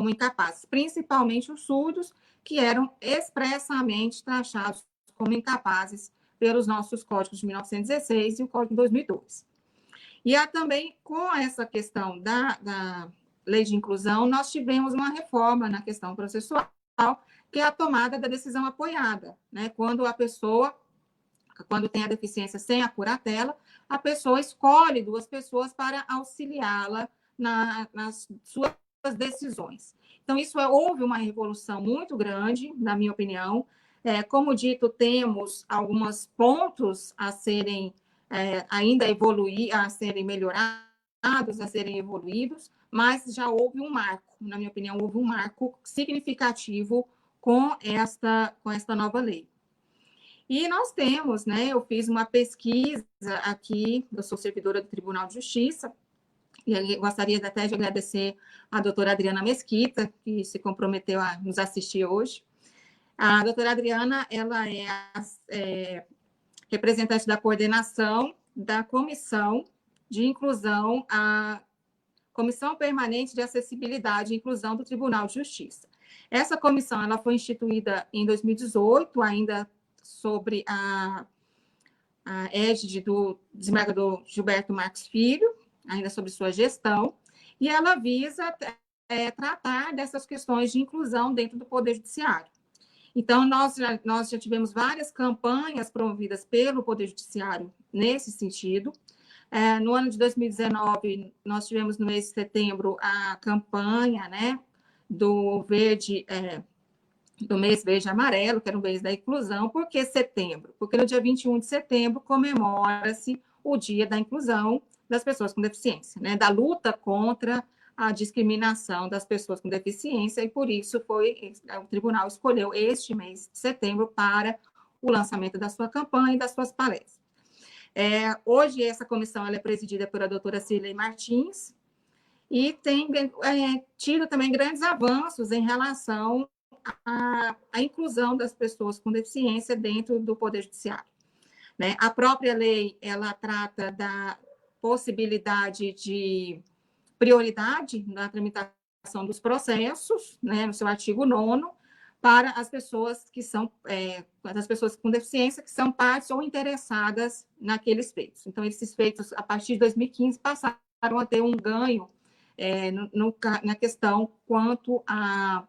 incapazes, principalmente os surdos, que eram expressamente taxados como incapazes pelos nossos códigos de 1916 e o Código de 2002. E também, com essa questão da lei de inclusão, nós tivemos uma reforma na questão processual, que é a tomada da decisão apoiada, né? Quando tem a deficiência sem a curatela, a pessoa escolhe 2 pessoas para auxiliá-la nas suas decisões. Então, houve uma revolução muito grande, na minha opinião. Como dito, temos alguns pontos a serem ainda a serem melhorados, a serem evoluídos, mas já houve um marco, na minha opinião, houve um marco significativo com esta nova lei. E nós temos, né, eu fiz uma pesquisa aqui, eu sou servidora do Tribunal de Justiça, e eu gostaria até de agradecer a doutora Adriana Mesquita, que se comprometeu a nos assistir hoje. A doutora Adriana, ela é representante da coordenação da Comissão de Inclusão, a Comissão Permanente de Acessibilidade e Inclusão do Tribunal de Justiça. Essa comissão, ela foi instituída em 2018, ainda sobre a égide do desembargador Gilberto Marques Filho, ainda sobre sua gestão, e ela visa tratar dessas questões de inclusão dentro do Poder Judiciário. Então, nós já tivemos várias campanhas promovidas pelo Poder Judiciário nesse sentido. No ano de 2019, nós tivemos no mês de setembro a campanha, né, do mês verde e amarelo, que era o mês da inclusão. Por que setembro? Porque no dia 21 de setembro comemora-se o Dia da Inclusão das Pessoas com Deficiência, né, da luta contra a discriminação das pessoas com deficiência, e por isso o tribunal escolheu este mês de setembro para o lançamento da sua campanha e das suas palestras. Hoje, essa comissão ela é presidida pela doutora Cirlei Martins, e tem tido também grandes avanços em relação à inclusão das pessoas com deficiência dentro do Poder Judiciário, né? A própria lei, ela trata da possibilidade de prioridade na tramitação dos processos, né, no seu artigo 9º, para as pessoas que são, as pessoas com deficiência que são partes ou interessadas naqueles feitos. Então, esses feitos, a partir de 2015, passaram a ter um ganho na questão quanto à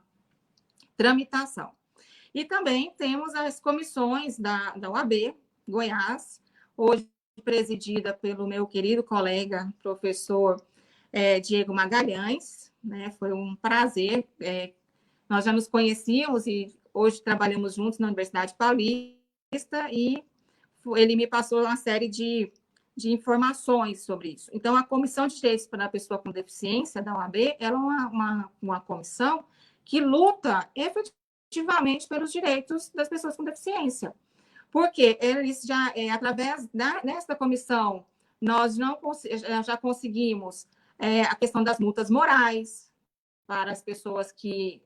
tramitação. E também temos as comissões da UAB, Goiás, hoje presidida pelo meu querido colega, professor Diego Magalhães, né? Foi um prazer. Nós já nos conhecíamos e hoje trabalhamos juntos na Universidade Paulista, e ele me passou uma série de informações sobre isso. Então, a Comissão de Direitos para a Pessoa com Deficiência da OAB, ela é uma comissão que luta efetivamente pelos direitos das pessoas com deficiência. Porque eles já, através desta comissão, nós já conseguimos a questão das multas morais para as pessoas que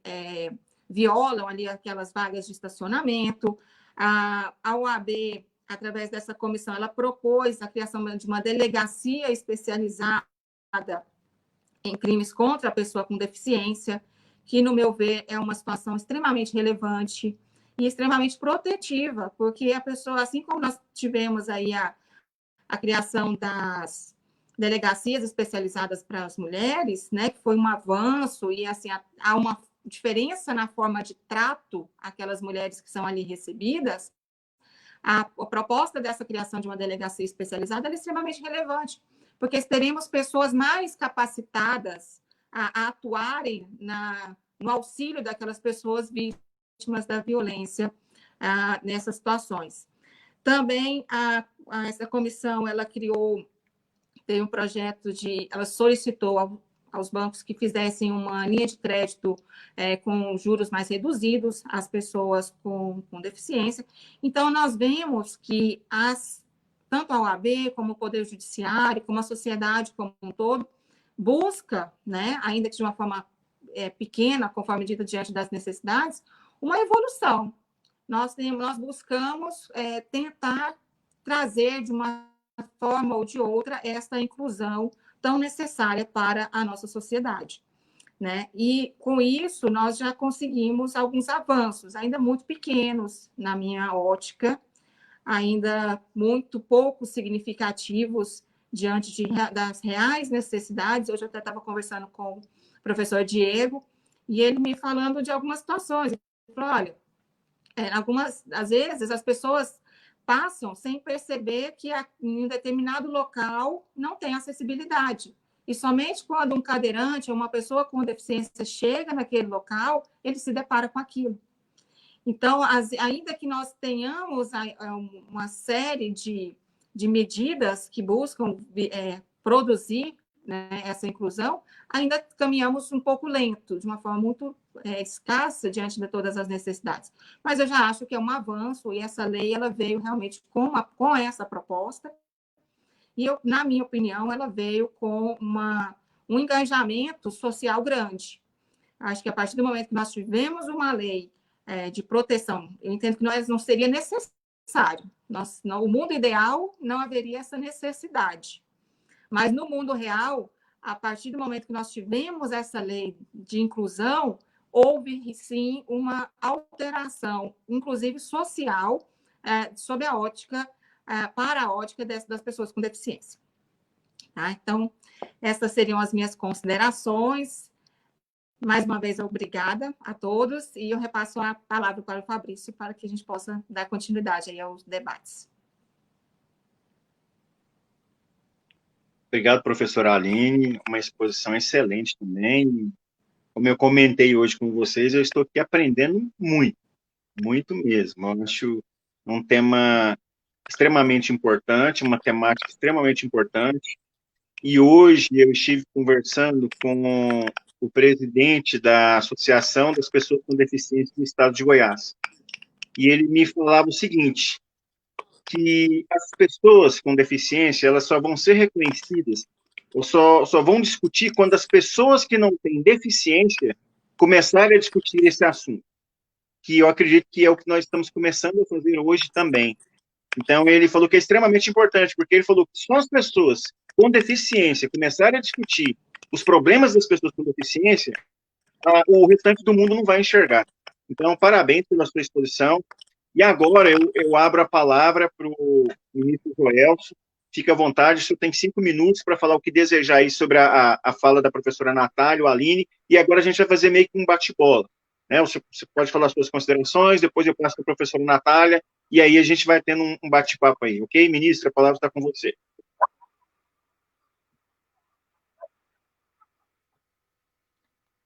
violam ali aquelas vagas de estacionamento. A OAB, através dessa comissão, ela propôs a criação de uma delegacia especializada em crimes contra a pessoa com deficiência, que, no meu ver, é uma situação extremamente relevante e extremamente protetiva, porque a pessoa, assim como nós tivemos aí a criação das delegacias especializadas para as mulheres, né, que foi um avanço, e assim, há uma diferença na forma de trato àquelas mulheres que são ali recebidas. A proposta dessa criação de uma delegacia especializada é extremamente relevante, porque teremos pessoas mais capacitadas a atuarem no auxílio daquelas pessoas vítimas da violência nessas situações. Também essa comissão, ela tem um projeto ela solicitou aos bancos que fizessem uma linha de crédito com juros mais reduzidos às pessoas com deficiência. Então, nós vemos que tanto a OAB, como o Poder Judiciário, como a sociedade como um todo, busca, né, ainda que de uma forma pequena, conforme dito diante das necessidades, uma evolução. Nós buscamos tentar trazer de uma forma ou de outra essa inclusão tão necessária para a nossa sociedade, né? E com isso nós já conseguimos alguns avanços, ainda muito pequenos na minha ótica, ainda muito pouco significativos diante das reais necessidades. Hoje eu até estava conversando com o professor Diego, e ele me falando de algumas situações. Ele falou, olha, às vezes as pessoas passam sem perceber que em um determinado local não tem acessibilidade. E somente quando um cadeirante ou uma pessoa com deficiência chega naquele local, ele se depara com aquilo. Então, ainda que nós tenhamos uma série de medidas que buscam produzir, né, essa inclusão, ainda caminhamos um pouco lento, de uma forma muito escassa diante de todas as necessidades. Mas eu já acho que é um avanço, e essa lei ela veio realmente com essa proposta, e na minha opinião, ela veio com um engajamento social grande. Acho que a partir do momento que nós tivemos uma lei de proteção, eu entendo que não seria necessário. O mundo ideal não haveria essa necessidade. Mas no mundo real, a partir do momento que nós tivemos essa lei de inclusão, houve sim uma alteração, inclusive social, sob a ótica, para a ótica das pessoas com deficiência. Tá? Então, essas seriam as minhas considerações. Mais uma vez, obrigada a todos, e eu repasso a palavra para o Fabrício, para que a gente possa dar continuidade aí aos debates. Obrigado, professora Aline, uma exposição excelente também. Como eu comentei hoje com vocês, eu estou aqui aprendendo muito, muito mesmo. Eu acho um tema extremamente importante, uma temática extremamente importante, e hoje eu estive conversando com o presidente da Associação das Pessoas com Deficiência do Estado de Goiás, e ele me falava o seguinte, que as pessoas com deficiência, elas só vão ser reconhecidas, ou só vão discutir quando as pessoas que não têm deficiência começarem a discutir esse assunto, que eu acredito que é o que nós estamos começando a fazer hoje também. Então, ele falou que é extremamente importante, porque ele falou que só as pessoas com deficiência começarem a discutir os problemas das pessoas com deficiência, o restante do mundo não vai enxergar. Então, parabéns pela sua exposição. E agora eu abro a palavra para o ministro Joelson. Fica à vontade, o senhor tem 5 minutos para falar o que desejar aí sobre a fala da professora Natália, Aline, e agora a gente vai fazer meio que um bate-bola. Né? Você pode falar suas considerações, depois eu passo para a professora Natália, e aí a gente vai tendo um bate-papo aí, ok? Ministra, a palavra está com você.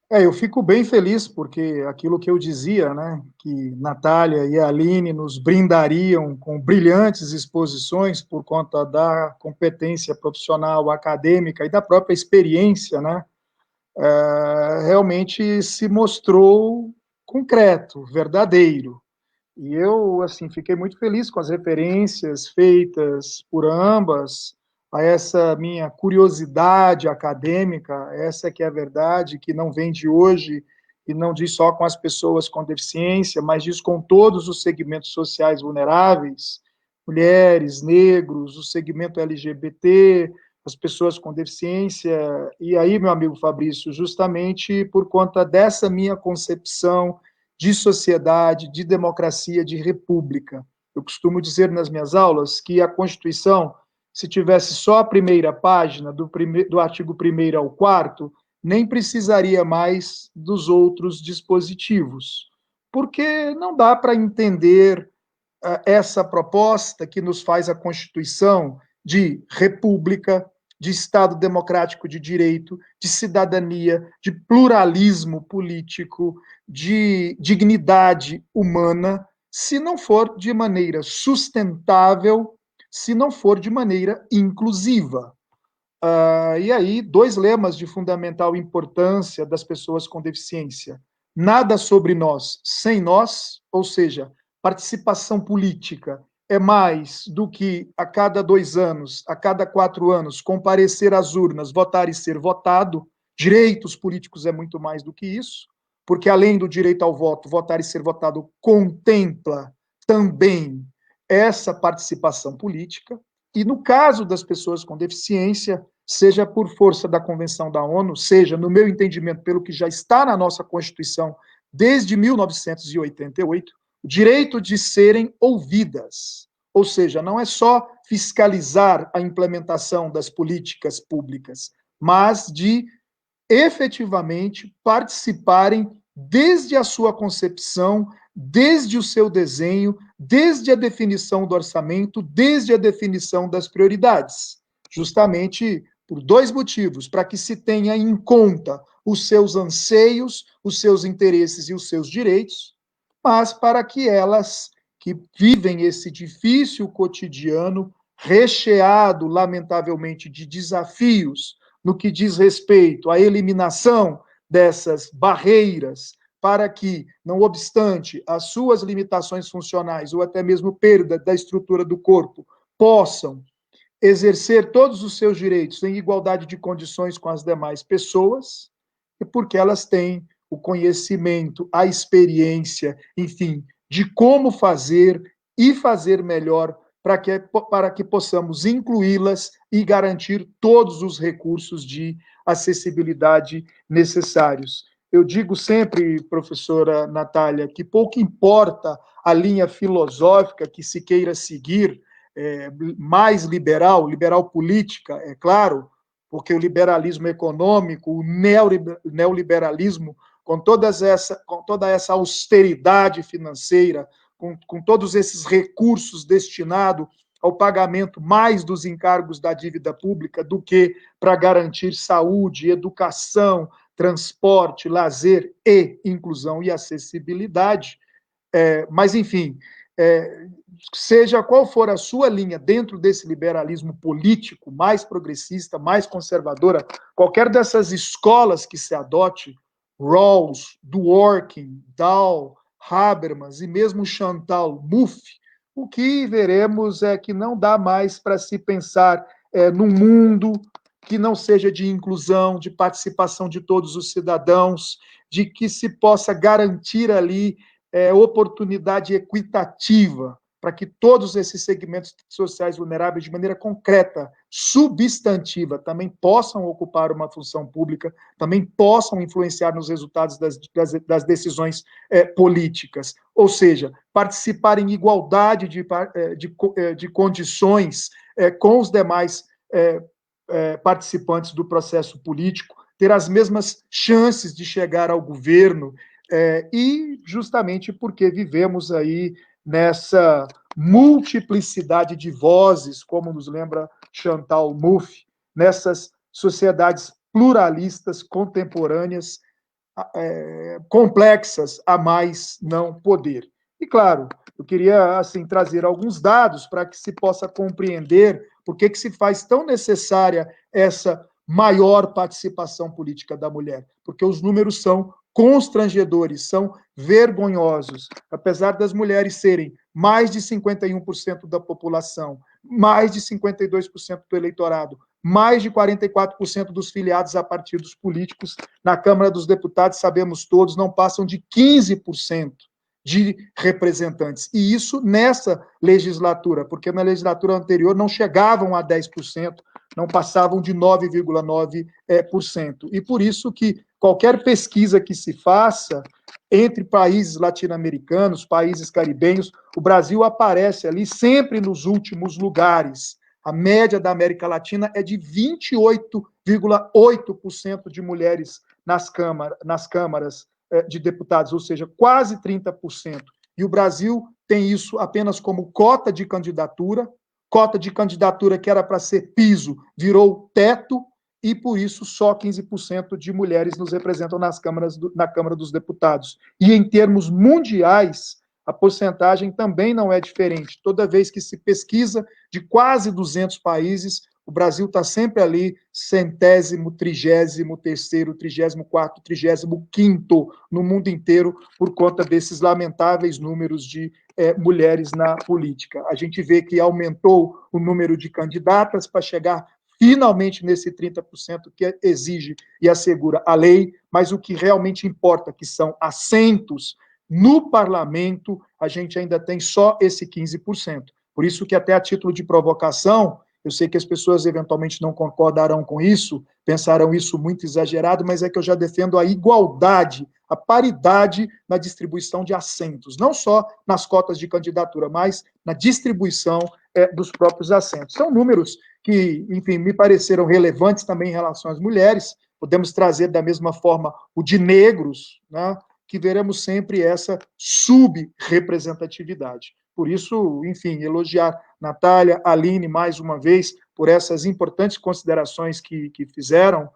Eu fico bem feliz, porque aquilo que eu dizia, né, que Natália e a Aline nos brindariam com brilhantes exposições por conta da competência profissional, acadêmica e da própria experiência, né, realmente se mostrou concreto, verdadeiro. E eu, assim, fiquei muito feliz com as referências feitas por ambas a essa minha curiosidade acadêmica, essa que é a verdade, que não vem de hoje e não diz só com as pessoas com deficiência, mas diz com todos os segmentos sociais vulneráveis, mulheres, negros, o segmento LGBT, as pessoas com deficiência. E aí, meu amigo Fabrício, justamente por conta dessa minha concepção de sociedade, de democracia, de república. Eu costumo dizer nas minhas aulas que a Constituição, se tivesse só a primeira página, do artigo 1º ao 4º, nem precisaria mais dos outros dispositivos, porque não dá para entender essa proposta que nos faz a Constituição de república, de Estado democrático de direito, de cidadania, de pluralismo político, de dignidade humana, se não for de maneira sustentável, se não for de maneira inclusiva. E aí, 2 lemas de fundamental importância das pessoas com deficiência. Nada sobre nós sem nós, ou seja, participação política é mais do que a cada 2 anos, a cada 4 anos, comparecer às urnas, votar e ser votado. Direitos políticos é muito mais do que isso, porque além do direito ao voto, votar e ser votado contempla também essa participação política. E no caso das pessoas com deficiência, seja por força da Convenção da ONU, seja, no meu entendimento, pelo que já está na nossa Constituição desde 1988, o direito de serem ouvidas. Ou seja, não é só fiscalizar a implementação das políticas públicas, mas de efetivamente participarem desde a sua concepção, desde o seu desenho, desde a definição do orçamento, desde a definição das prioridades. Justamente por 2 motivos: para que se tenha em conta os seus anseios, os seus interesses e os seus direitos, mas para que elas, que vivem esse difícil cotidiano, recheado, lamentavelmente, de desafios, no que diz respeito à eliminação dessas barreiras, para que, não obstante as suas limitações funcionais ou até mesmo perda da estrutura do corpo, possam exercer todos os seus direitos em igualdade de condições com as demais pessoas, e porque elas têm o conhecimento, a experiência, enfim, de como fazer e fazer melhor para que possamos incluí-las e garantir todos os recursos de acessibilidade necessários. Eu digo sempre, professora Natália, que pouco importa a linha filosófica que se queira seguir, mais liberal política, é claro, porque o liberalismo econômico, o neoliberalismo, com toda essa austeridade financeira, com todos esses recursos destinados ao pagamento mais dos encargos da dívida pública do que para garantir saúde, educação, transporte, lazer e inclusão e acessibilidade. Mas, enfim, seja qual for a sua linha dentro desse liberalismo político mais progressista, mais conservadora, qualquer dessas escolas que se adote, Rawls, Dworkin, Dow, Habermas e mesmo Chantal Mouffe, o que veremos é que não dá mais para se pensar num mundo que não seja de inclusão, de participação de todos os cidadãos, de que se possa garantir ali oportunidade equitativa para que todos esses segmentos sociais vulneráveis, de maneira concreta, substantiva, também possam ocupar uma função pública, também possam influenciar nos resultados das decisões políticas. Ou seja, participar em igualdade de condições com os demais participantes do processo político, ter as mesmas chances de chegar ao governo, e justamente porque vivemos aí nessa multiplicidade de vozes, como nos lembra Chantal Mouffe, nessas sociedades pluralistas, contemporâneas, complexas, a mais não poder. E, claro, eu queria assim, trazer alguns dados para que se possa compreender por que se faz tão necessária essa maior participação política da mulher, porque os números são constrangedores, são vergonhosos. Apesar das mulheres serem mais de 51% da população, mais de 52% do eleitorado, mais de 44% dos filiados a partidos políticos, na Câmara dos Deputados, sabemos todos, não passam de 15% de representantes. E isso nessa legislatura, porque na legislatura anterior não chegavam a 10%, não passavam de 9,9%. E por isso que qualquer pesquisa que se faça entre países latino-americanos, países caribenhos, o Brasil aparece ali sempre nos últimos lugares. A média da América Latina é de 28,8% de mulheres nas câmaras de deputados, ou seja, quase 30%. E o Brasil tem isso apenas como cota de candidatura que era para ser piso, virou teto, e por isso só 15% de mulheres nos representam na Câmara dos Deputados. E em termos mundiais, a porcentagem também não é diferente. Toda vez que se pesquisa de quase 200 países, o Brasil está sempre ali, 100º, 33º, 34º, 35º no mundo inteiro, por conta desses lamentáveis números de mulheres na política. A gente vê que aumentou o número de candidatas para chegar finalmente nesse 30% que exige e assegura a lei, mas o que realmente importa, que são assentos no parlamento, a gente ainda tem só esse 15%. Por isso que até a título de provocação, eu sei que as pessoas eventualmente não concordarão com isso, pensarão isso muito exagerado, mas é que eu já defendo a igualdade, a paridade na distribuição de assentos, não só nas cotas de candidatura, mas na distribuição dos próprios assentos. São números que, enfim, me pareceram relevantes também em relação às mulheres. Podemos trazer da mesma forma o de negros, né, que veremos sempre essa subrepresentatividade. Por isso, enfim, elogiar Natália, Aline, mais uma vez, por essas importantes considerações que fizeram,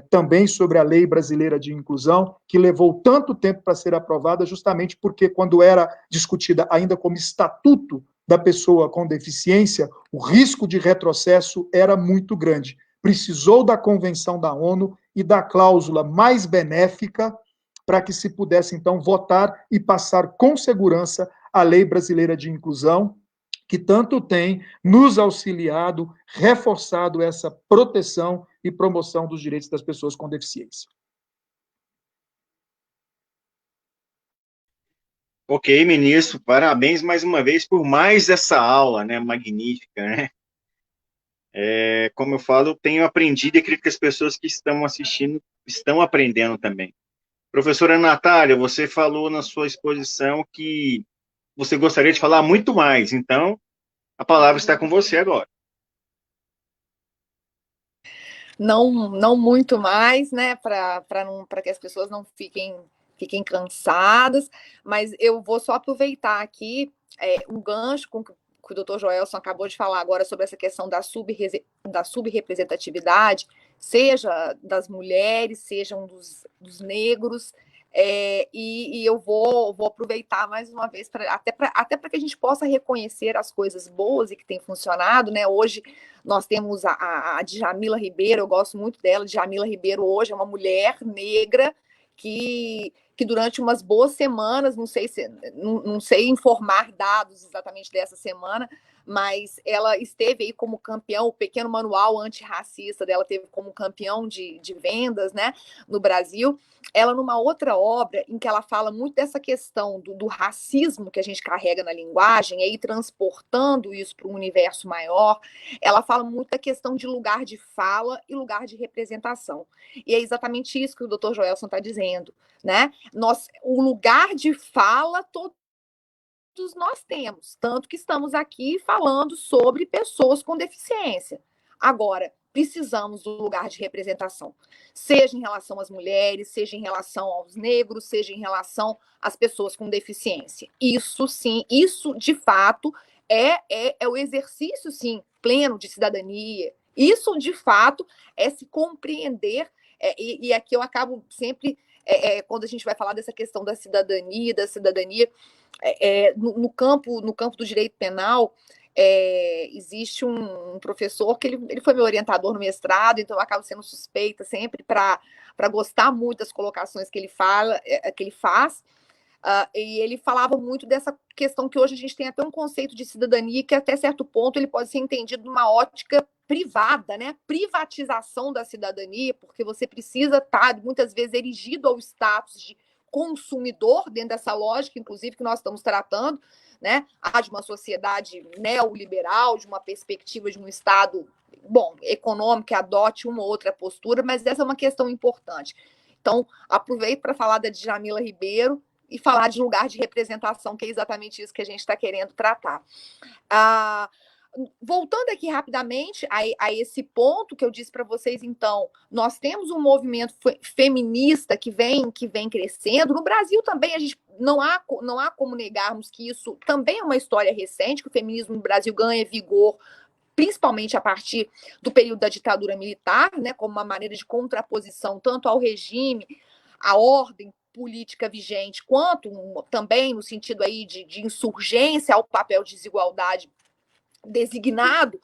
também sobre a Lei Brasileira de Inclusão, que levou tanto tempo para ser aprovada, justamente porque, quando era discutida ainda como estatuto da pessoa com deficiência, o risco de retrocesso era muito grande. Precisou da Convenção da ONU e da cláusula mais benéfica para que se pudesse, então, votar e passar com segurança a Lei Brasileira de Inclusão, que tanto tem nos auxiliado, reforçado essa proteção e promoção dos direitos das pessoas com deficiência. Ok, ministro, parabéns mais uma vez por mais essa aula, né, magnífica, né? Como eu falo, tenho aprendido e acredito que as pessoas que estão assistindo estão aprendendo também. Professora Natália, você falou na sua exposição que você gostaria de falar muito mais, então a palavra está com você agora. não muito mais, né, para que as pessoas não fiquem cansadas, mas eu vou só aproveitar aqui um gancho com que o doutor Joelson acabou de falar agora sobre essa questão da subrepresentatividade, seja das mulheres, sejam dos negros, e eu vou aproveitar mais uma vez até para que a gente possa reconhecer as coisas boas e que tem funcionado, né? Hoje nós temos a Djamila Ribeiro, eu gosto muito dela. Djamila Ribeiro hoje é uma mulher negra que durante umas boas semanas, não sei informar dados exatamente dessa semana, mas ela esteve aí como campeão, o pequeno manual antirracista dela teve como campeão de vendas, né, no Brasil. Ela, numa outra obra, em que ela fala muito dessa questão do racismo que a gente carrega na linguagem, e aí transportando isso para um universo maior, ela fala muito da questão de lugar de fala e lugar de representação. E é exatamente isso que o Dr. Joelson está dizendo, né? O lugar de fala, todos nós temos, tanto que estamos aqui falando sobre pessoas com deficiência. Agora, precisamos do lugar de representação, seja em relação às mulheres, seja em relação aos negros, seja em relação às pessoas com deficiência. Isso sim, isso de fato é o exercício, sim, pleno de cidadania. Isso de fato é se compreender, e aqui eu acabo sempre, quando a gente vai falar dessa questão da cidadania, no campo do direito penal, existe um professor que ele foi meu orientador no mestrado, então eu acabo sendo suspeita sempre para gostar muito das colocações que ele faz. E ele falava muito dessa questão que hoje a gente tem até um conceito de cidadania que até certo ponto ele pode ser entendido numa ótica privada, né? Privatização da cidadania, porque você precisa estar muitas vezes erigido ao status de consumidor dentro dessa lógica, inclusive, que nós estamos tratando, né? De uma sociedade neoliberal, de uma perspectiva de um Estado, econômico, que adote uma ou outra postura, mas essa é uma questão importante. Então, aproveito para falar da Djamila Ribeiro e falar de lugar de representação, que é exatamente isso que a gente está querendo tratar. Voltando aqui rapidamente a esse ponto que eu disse para vocês, então, nós temos um movimento feminista que vem crescendo. No Brasil também, a gente não há como negarmos que isso também é uma história recente, que o feminismo no Brasil ganha vigor principalmente a partir do período da ditadura militar, né, como uma maneira de contraposição tanto ao regime, à ordem política vigente, quanto também no sentido aí de insurgência ao papel de desigualdade designado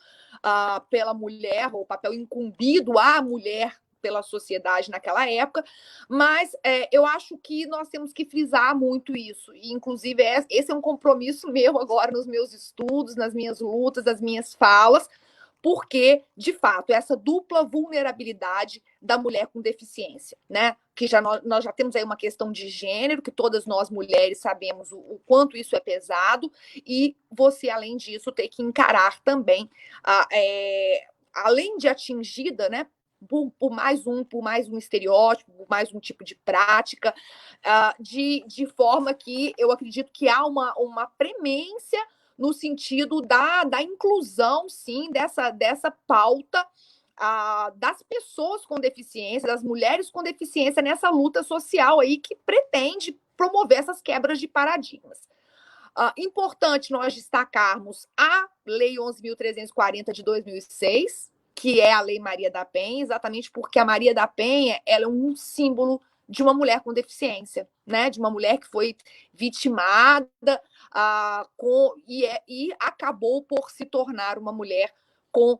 pela mulher, ou papel incumbido à mulher pela sociedade naquela época, mas eu acho que nós temos que frisar muito isso, e inclusive esse é um compromisso meu agora nos meus estudos, nas minhas lutas, nas minhas falas, porque, de fato, essa dupla vulnerabilidade da mulher com deficiência, né? Que nós já temos aí uma questão de gênero, que todas nós mulheres sabemos o quanto isso é pesado, e você, além disso, tem que encarar também, além de atingida, né? Por mais um estereótipo, por mais um tipo de prática, de forma que eu acredito que há uma premência no sentido da inclusão, sim, dessa pauta das pessoas com deficiência, das mulheres com deficiência nessa luta social aí que pretende promover essas quebras de paradigmas. Importante nós destacarmos a Lei 11.340 de 2006, que é a Lei Maria da Penha, exatamente porque a Maria da Penha ela é um símbolo de uma mulher com deficiência, né? De uma mulher que foi vitimada e acabou por se tornar uma mulher com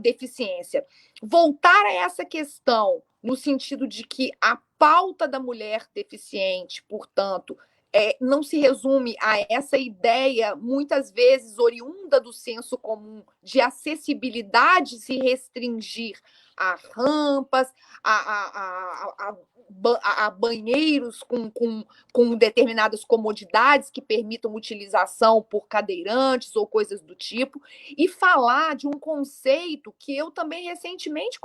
deficiência. Voltar a essa questão no sentido de que a pauta da mulher deficiente, portanto, não se resume a essa ideia, muitas vezes oriunda do senso comum, de acessibilidade se restringir a rampas, a banheiros com determinadas comodidades que permitam utilização por cadeirantes ou coisas do tipo, e falar de um conceito que eu também recentemente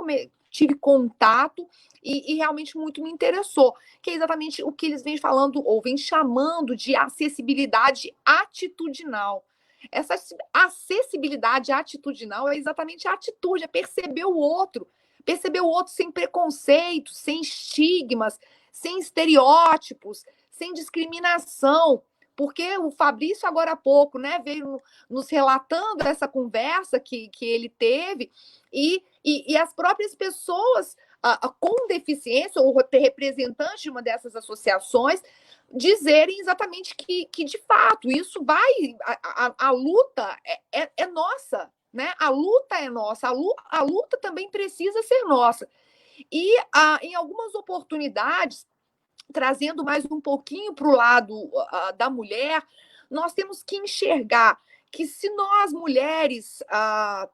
tive contato e realmente muito me interessou, que é exatamente o que eles vêm falando, ou vêm chamando de acessibilidade atitudinal. Essa acessibilidade atitudinal é exatamente a atitude, é perceber o outro, perceber o outro sem preconceito, sem estigmas, sem estereótipos, sem discriminação. Porque o Fabrício, agora há pouco, né, veio nos relatando essa conversa que ele teve, e as próprias pessoas com deficiência, ou representantes de uma dessas associações, dizerem exatamente que de fato, isso vai. A luta é nossa, né? A luta é nossa, a luta também precisa ser nossa. E em algumas oportunidades, trazendo mais um pouquinho para o lado da mulher, nós temos que enxergar que se nós, mulheres,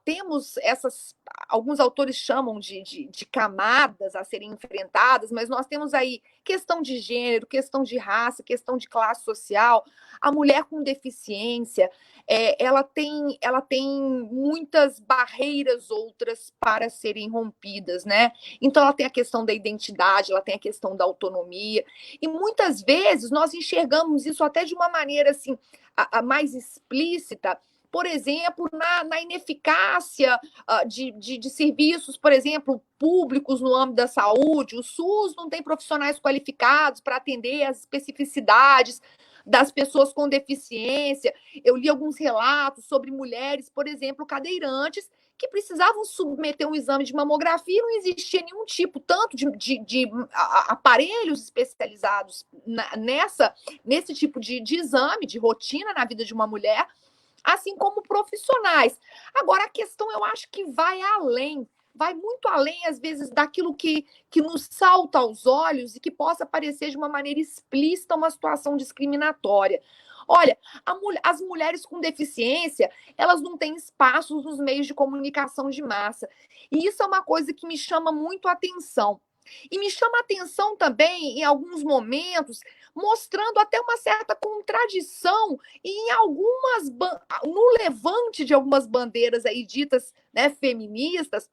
temos essas, alguns autores chamam de camadas a serem enfrentadas, mas nós temos aí questão de gênero, questão de raça, questão de classe social, a mulher com deficiência, ela tem muitas barreiras outras para serem rompidas, né? Então, ela tem a questão da identidade, ela tem a questão da autonomia, e muitas vezes nós enxergamos isso até de uma maneira assim, mais explícita, por exemplo, na ineficácia de serviços, por exemplo, públicos no âmbito da saúde. O SUS não tem profissionais qualificados para atender as especificidades das pessoas com deficiência. Eu li alguns relatos sobre mulheres, por exemplo, cadeirantes, que precisavam submeter um exame de mamografia, não existia nenhum tipo, tanto de aparelhos especializados nesse tipo de exame, de rotina na vida de uma mulher, assim como profissionais. Agora, a questão, eu acho que vai além, vai muito além, às vezes, daquilo que nos salta aos olhos e que possa parecer de uma maneira explícita uma situação discriminatória. Olha, as mulheres com deficiência, elas não têm espaços nos meios de comunicação de massa. E isso é uma coisa que me chama muito a atenção. E me chama a atenção também, em alguns momentos, mostrando até uma certa contradição no levante de algumas bandeiras aí ditas, né, feministas,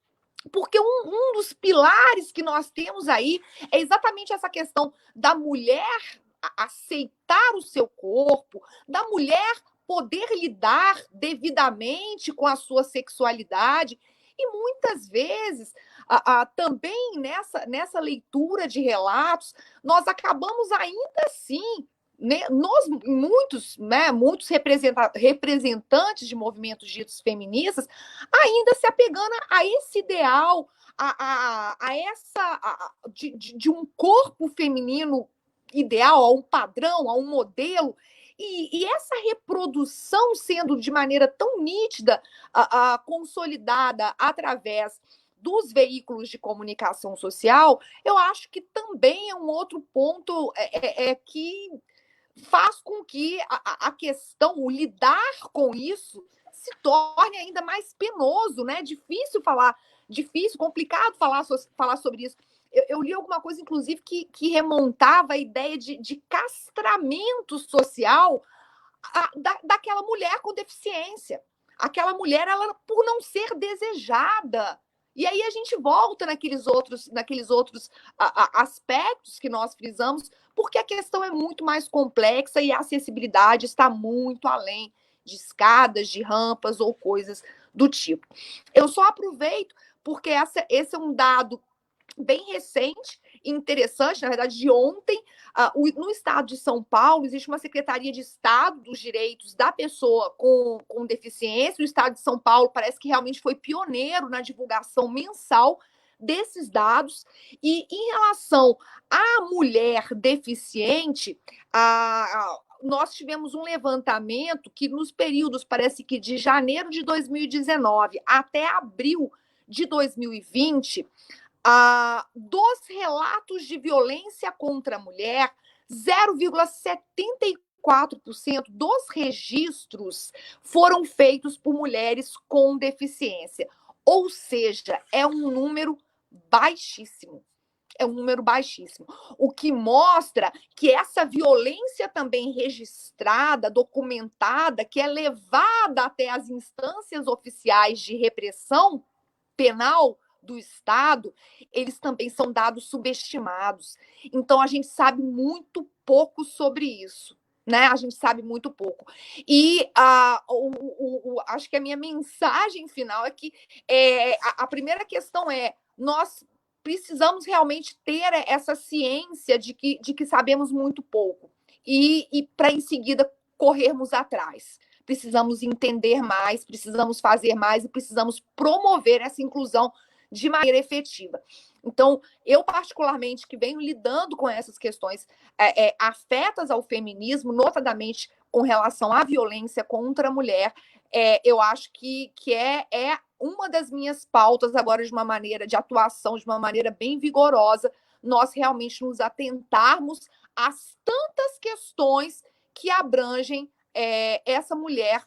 porque um dos pilares que nós temos aí é exatamente essa questão da mulher aceitar o seu corpo, da mulher poder lidar devidamente com a sua sexualidade. E muitas vezes, também nessa leitura de relatos, nós acabamos ainda assim, né, muitos representantes de movimentos ditos feministas, ainda se apegando a esse ideal, de um corpo feminino ideal, a um padrão, a um modelo, e essa reprodução sendo de maneira tão nítida, consolidada através dos veículos de comunicação social, eu acho que também é um outro ponto que faz com que a questão, o lidar com isso, se torne ainda mais penoso, né? Difícil, complicado falar sobre isso. Eu li alguma coisa, inclusive, que remontava a ideia de castramento social daquela mulher com deficiência. Aquela mulher, ela, por não ser desejada. E aí a gente volta naqueles outros aspectos que nós frisamos, porque a questão é muito mais complexa e a acessibilidade está muito além de escadas, de rampas ou coisas do tipo. Eu só aproveito porque esse é um dado bem recente e interessante, na verdade, de ontem. No estado de São Paulo, existe uma Secretaria de Estado dos Direitos da Pessoa com Deficiência. O estado de São Paulo parece que realmente foi pioneiro na divulgação mensal desses dados. E em relação à mulher deficiente, nós tivemos um levantamento que nos períodos, parece que de janeiro de 2019 até abril de 2020, dos relatos de violência contra a mulher, 0,74% dos registros foram feitos por mulheres com deficiência. Ou seja, é um número baixíssimo. É um número baixíssimo. O que mostra que essa violência também registrada, documentada, que é levada até as instâncias oficiais de repressão penal do Estado, eles também são dados subestimados. Então, a gente sabe muito pouco sobre isso, né? A gente sabe muito pouco. E acho que a minha mensagem final é que a primeira questão é: nós precisamos realmente ter essa ciência de que sabemos muito pouco e para em seguida corrermos atrás. Precisamos entender mais, precisamos fazer mais e precisamos promover essa inclusão de maneira efetiva. Então, eu particularmente, que venho lidando com essas questões afetas ao feminismo, notadamente com relação à violência contra a mulher, eu acho que é uma das minhas pautas agora de uma maneira de atuação, de uma maneira bem vigorosa, nós realmente nos atentarmos às tantas questões que abrangem essa mulher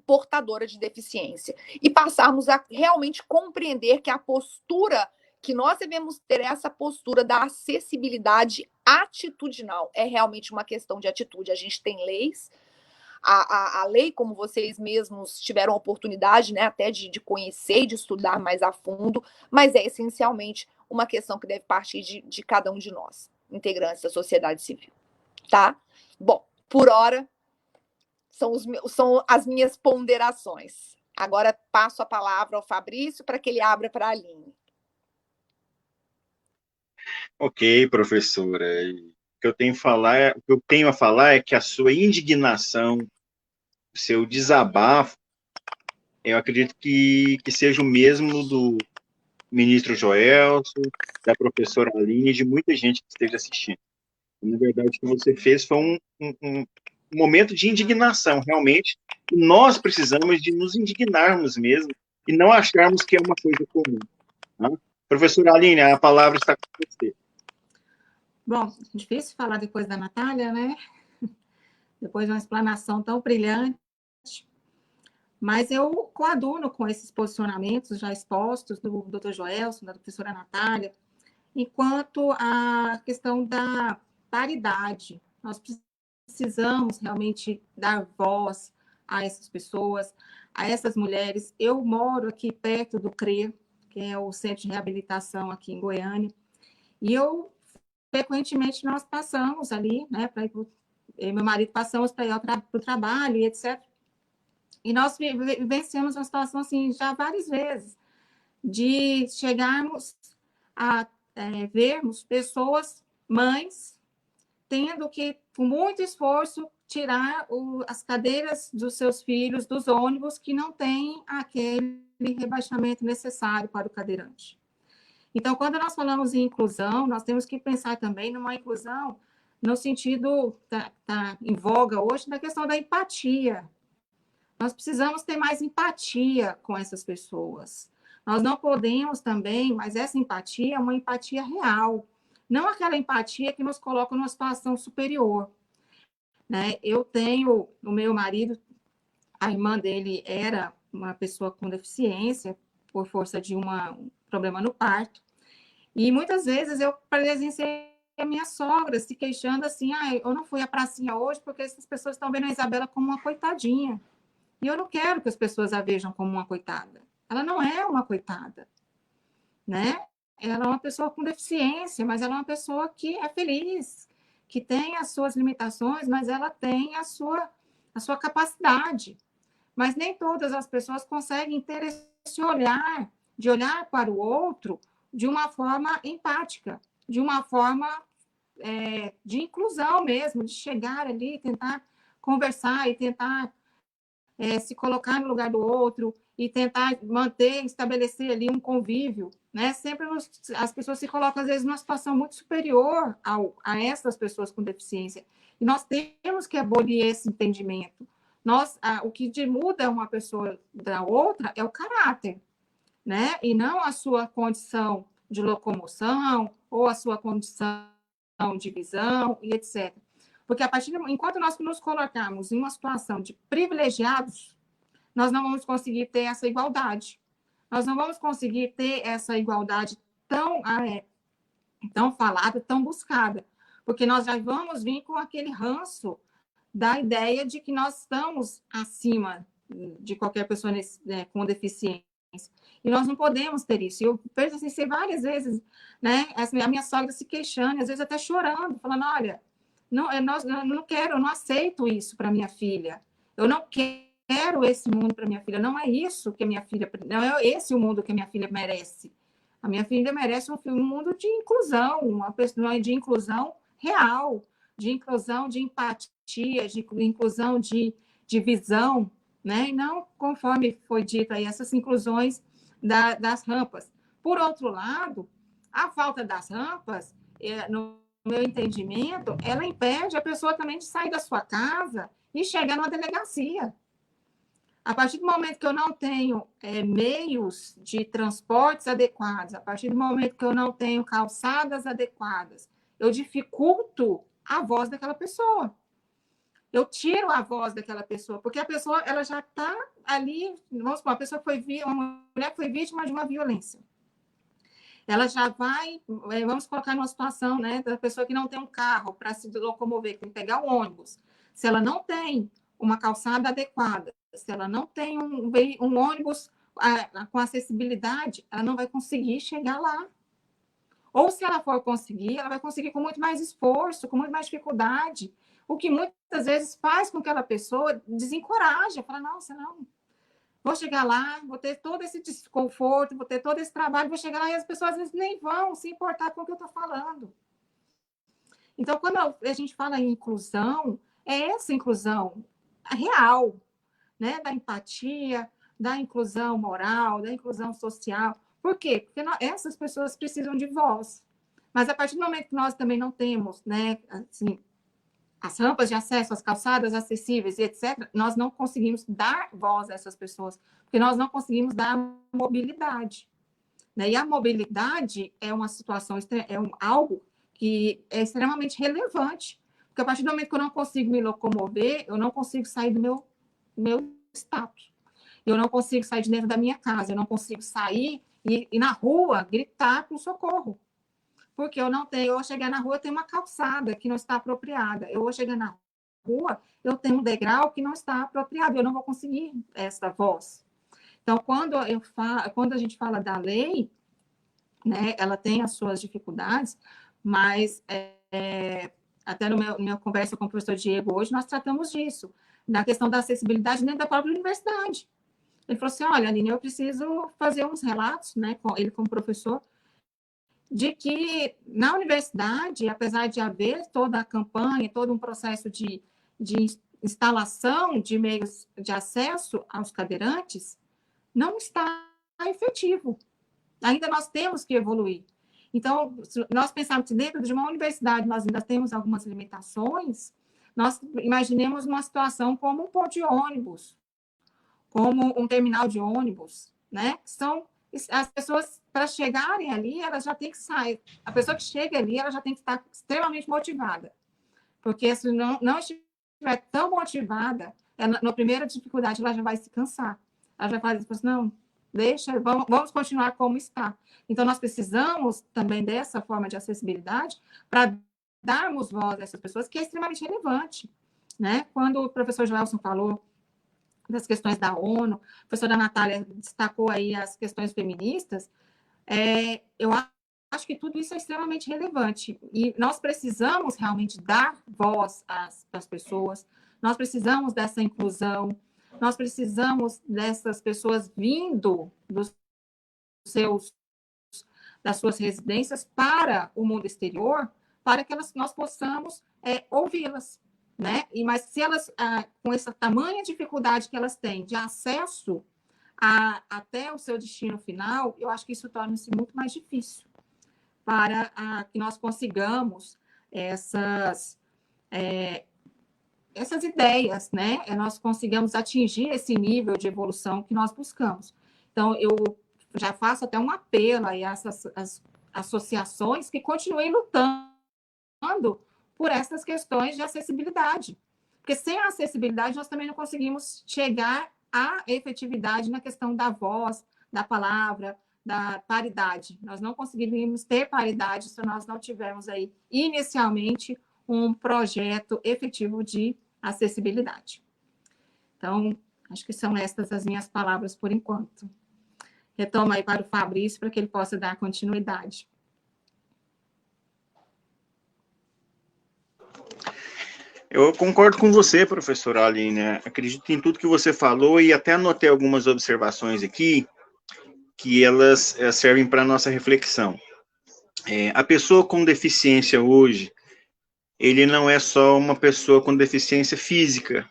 portadora de deficiência e passarmos a realmente compreender que a postura que nós devemos ter é essa postura da acessibilidade atitudinal. É realmente uma questão de atitude. A gente tem leis, a lei, como vocês mesmos tiveram oportunidade, né, até de conhecer e de estudar mais a fundo, mas é essencialmente uma questão que deve partir de cada um de nós, integrantes da sociedade civil. Tá? Bom, por hora, são as minhas ponderações. Agora passo a palavra ao Fabrício para que ele abra para a Aline. Ok, professora. O que eu tenho a falar é que a sua indignação, o seu desabafo, eu acredito que seja o mesmo do ministro Joelson, da professora Aline e de muita gente que esteja assistindo. Na verdade, o que você fez foi um momento de indignação, realmente. E nós precisamos de nos indignarmos mesmo e não acharmos que é uma coisa comum. Tá? Professora Aline, a palavra está com você. Bom, difícil falar depois da Natália, né? Depois de uma explanação tão brilhante. Mas eu coaduno com esses posicionamentos já expostos do Dr. Joelson, da professora Natália, enquanto a questão da paridade. Nós precisamos realmente dar voz a essas pessoas, a essas mulheres. Eu moro aqui perto do CRE, que é o Centro de Reabilitação aqui em Goiânia, e frequentemente, nós passamos ali, né, eu e meu marido passamos para ir para o trabalho e etc. E nós vivenciamos uma situação assim já várias vezes, de chegarmos a vermos pessoas, mães, tendo que, com muito esforço, tirar as cadeiras dos seus filhos dos ônibus que não têm aquele rebaixamento necessário para o cadeirante. Então, quando nós falamos em inclusão, nós temos que pensar também numa inclusão no sentido, tá em voga hoje, da questão da empatia. Nós precisamos ter mais empatia com essas pessoas. Nós não podemos também, mas essa empatia é uma empatia real, não aquela empatia que nos coloca numa situação superior. Né? Eu tenho o meu marido, a irmã dele era uma pessoa com deficiência, por força de um problema no parto, e muitas vezes eu presenciei a minha sogra se queixando assim, eu não fui à pracinha hoje porque essas pessoas estão vendo a Isabela como uma coitadinha. E eu não quero que as pessoas a vejam como uma coitada. Ela não é uma coitada, né? Ela é uma pessoa com deficiência, mas ela é uma pessoa que é feliz, que tem as suas limitações, mas ela tem a sua capacidade. Mas nem todas as pessoas conseguem ter esse olhar, de olhar para o outro de uma forma empática, de uma forma de inclusão mesmo, de chegar ali, tentar conversar e tentar se colocar no lugar do outro e tentar estabelecer ali um convívio, né? Sempre as pessoas se colocam, às vezes, numa situação muito superior a essas pessoas com deficiência. E nós temos que abolir esse entendimento. O que muda uma pessoa da outra é o caráter, né? E não a sua condição de locomoção ou a sua condição de visão e etc. Porque enquanto nós nos colocarmos em uma situação de privilegiados, nós não vamos conseguir ter essa igualdade. Nós não vamos conseguir ter essa igualdade tão falada, tão buscada, porque nós já vamos vir com aquele ranço da ideia de que nós estamos acima de qualquer pessoa com deficiência. E nós não podemos ter isso. Eu presenciei várias vezes, né, a minha sogra se queixando, às vezes até chorando, falando, olha, eu não quero, eu não aceito isso para minha filha. Eu não quero esse mundo para minha filha. Não é isso que a minha filha... Não é esse o mundo que a minha filha merece. A minha filha merece um mundo de inclusão, uma pessoa de inclusão real, de inclusão de empatia, de inclusão de visão, né? E não conforme foi dito aí, essas inclusões das rampas. Por outro lado, a falta das rampas, no meu entendimento, ela impede a pessoa também de sair da sua casa e chegar numa delegacia. A partir do momento que eu não tenho meios de transportes adequados, a partir do momento que eu não tenho calçadas adequadas, eu dificulto a voz daquela pessoa. Eu tiro a voz daquela pessoa, porque a pessoa ela já está ali, vamos supor, uma mulher que foi vítima de uma violência. Ela já vai, vamos colocar numa situação, né, da pessoa que não tem um carro para se locomover, que tem que pegar um ônibus. Se ela não tem uma calçada adequada, se ela não tem um ônibus com acessibilidade, ela não vai conseguir chegar lá. Ou se ela for conseguir, ela vai conseguir com muito mais esforço, com muito mais dificuldade, o que muitas vezes faz com que aquela pessoa desencoraje, fala, nossa, não, vou chegar lá, vou ter todo esse desconforto, vou ter todo esse trabalho, vou chegar lá e as pessoas às vezes nem vão se importar com o que eu estou falando. Então, quando a gente fala em inclusão, é essa inclusão real, né? Da empatia, da inclusão moral, da inclusão social. Por quê? Porque essas pessoas precisam de voz. Mas a partir do momento que nós também não temos, né, assim, as rampas de acesso, as calçadas acessíveis e etc., nós não conseguimos dar voz a essas pessoas, porque nós não conseguimos dar mobilidade. Né? E a mobilidade é uma situação, algo que é extremamente relevante, porque a partir do momento que eu não consigo me locomover, eu não consigo sair do meu status. Eu não consigo sair de dentro da minha casa, eu não consigo sair e na rua gritar por socorro. Porque eu vou chegar na rua, eu tenho uma calçada que não está apropriada. Eu vou chegar na rua, eu tenho um degrau que não está apropriado, eu não vou conseguir essa voz. Então, quando a gente fala da lei, né, ela tem as suas dificuldades, mas até na minha conversa com o professor Diego hoje, nós tratamos disso, na questão da acessibilidade dentro da própria universidade. Ele falou assim, olha, Aline, eu preciso fazer uns relatos, né, ele como professor, de que na universidade, apesar de haver toda a campanha, todo um processo de instalação de meios de acesso aos cadeirantes, não está efetivo. Ainda nós temos que evoluir. Então, se nós pensarmos que dentro de uma universidade nós ainda temos algumas limitações, nós imaginemos uma situação como um ponto de ônibus, como um terminal de ônibus, né? As pessoas, para chegarem ali, elas já têm que sair. A pessoa que chega ali, ela já tem que estar extremamente motivada. Porque se não estiver tão motivada, na primeira dificuldade, ela já vai se cansar. Ela já vai dizer, não, deixa, vamos continuar como está. Então, nós precisamos também dessa forma de acessibilidade para darmos voz a essas pessoas, que é extremamente relevante. Né? Quando o professor Joelson falou das questões da ONU, a professora Natália destacou aí as questões feministas, eu acho que tudo isso é extremamente relevante, e nós precisamos realmente dar voz às pessoas, nós precisamos dessa inclusão, nós precisamos dessas pessoas vindo das suas residências para o mundo exterior, para que nós possamos ouvi-las. Né? Mas se elas, com essa tamanha dificuldade que elas têm de acesso até o seu destino final, eu acho que isso torna-se muito mais difícil para que nós consigamos essas ideias, né? Nós consigamos atingir esse nível de evolução que nós buscamos. Então, eu já faço até um apelo aí a essas associações que continuem lutando por essas questões de acessibilidade. Porque sem a acessibilidade, nós também não conseguimos chegar à efetividade na questão da voz, da palavra, da paridade. Nós não conseguiríamos ter paridade se nós não tivermos aí, inicialmente, um projeto efetivo de acessibilidade. Então, acho que são estas as minhas palavras por enquanto. Retomo aí para o Fabrício, para que ele possa dar continuidade. Eu concordo com você, professora Aline. Acredito em tudo que você falou e até anotei algumas observações aqui. que elas servem para a nossa reflexão. A pessoa com deficiência hoje, ele não é só uma pessoa com deficiência física.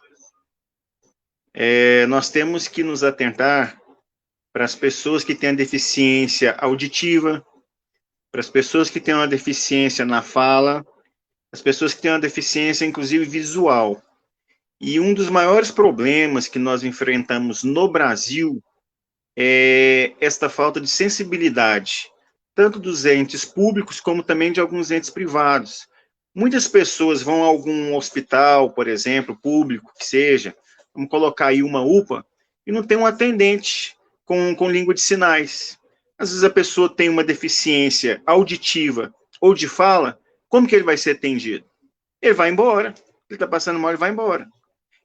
Nós temos que nos atentar para as pessoas que têm a deficiência auditiva, para as pessoas que têm uma deficiência na fala, as pessoas que têm uma deficiência, inclusive, visual. E um dos maiores problemas que nós enfrentamos no Brasil é esta falta de sensibilidade, tanto dos entes públicos como também de alguns entes privados. Muitas pessoas vão a algum hospital, por exemplo, público, que seja, vamos colocar aí uma UPA, e não tem um atendente com língua de sinais. Às vezes a pessoa tem uma deficiência auditiva ou de fala, como que ele vai ser atendido? Ele vai embora. Ele está passando mal, ele vai embora.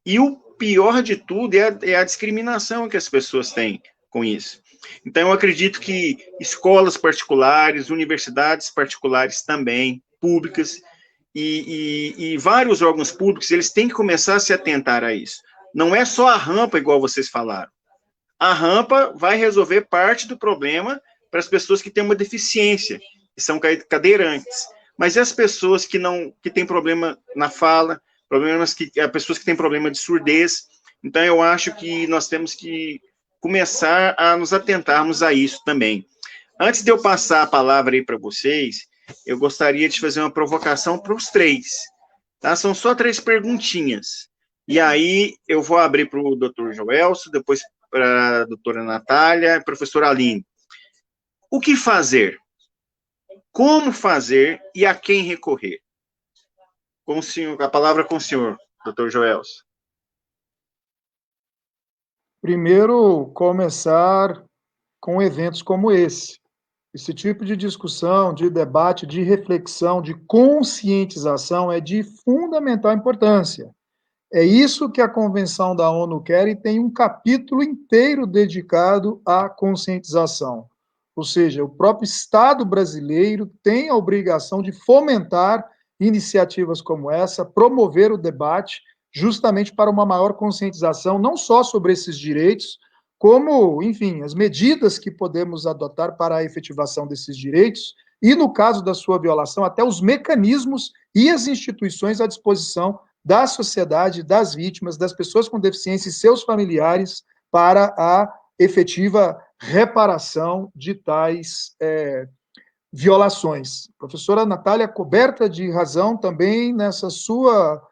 E o pior de tudo é a discriminação que as pessoas têm com isso. Então, eu acredito que escolas particulares, universidades particulares também, públicas, e vários órgãos públicos, eles têm que começar a se atentar a isso. Não é só a rampa, igual vocês falaram. A rampa vai resolver parte do problema para as pessoas que têm uma deficiência, que são cadeirantes. Mas e as pessoas que têm problema na fala, pessoas que têm problema de surdez? Então, eu acho que nós temos que começar a nos atentarmos a isso também. Antes de eu passar a palavra aí para vocês, eu gostaria de fazer uma provocação para os três. Tá? São só 3 perguntinhas. E aí, eu vou abrir para o doutor Joelso, depois para a doutora Natália, a professora Aline. O que fazer? Como fazer e a quem recorrer? Com o senhor, a palavra com o senhor, doutor Joelso. Primeiro, começar com eventos como esse. Esse tipo de discussão, de debate, de reflexão, de conscientização é de fundamental importância. É isso que a Convenção da ONU quer e tem um capítulo inteiro dedicado à conscientização. Ou seja, o próprio Estado brasileiro tem a obrigação de fomentar iniciativas como essa, promover o debate, justamente para uma maior conscientização, não só sobre esses direitos, como, enfim, as medidas que podemos adotar para a efetivação desses direitos, e, no caso da sua violação, até os mecanismos e as instituições à disposição da sociedade, das vítimas, das pessoas com deficiência e seus familiares, para a efetiva reparação de tais violações. A professora Natália, coberta de razão também nessa sua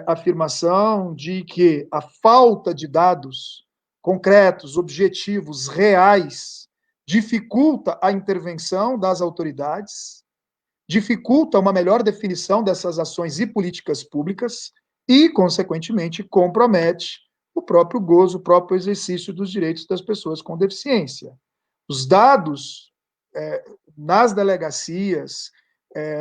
afirmação de que a falta de dados concretos, objetivos, reais, dificulta a intervenção das autoridades, dificulta uma melhor definição dessas ações e políticas públicas e, consequentemente, compromete o próprio gozo, o próprio exercício dos direitos das pessoas com deficiência. Os dados nas delegacias,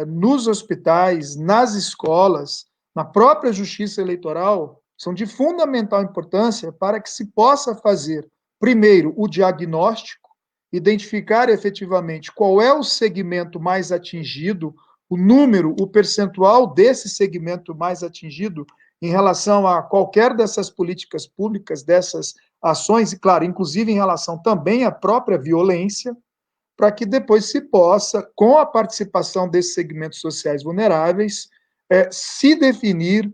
nos hospitais, nas escolas, na própria justiça eleitoral, são de fundamental importância para que se possa fazer, primeiro, o diagnóstico, identificar efetivamente qual é o segmento mais atingido, o número, o percentual desse segmento mais atingido em relação a qualquer dessas políticas públicas, dessas ações, e, claro, inclusive em relação também à própria violência, para que depois se possa, com a participação desses segmentos sociais vulneráveis, se definir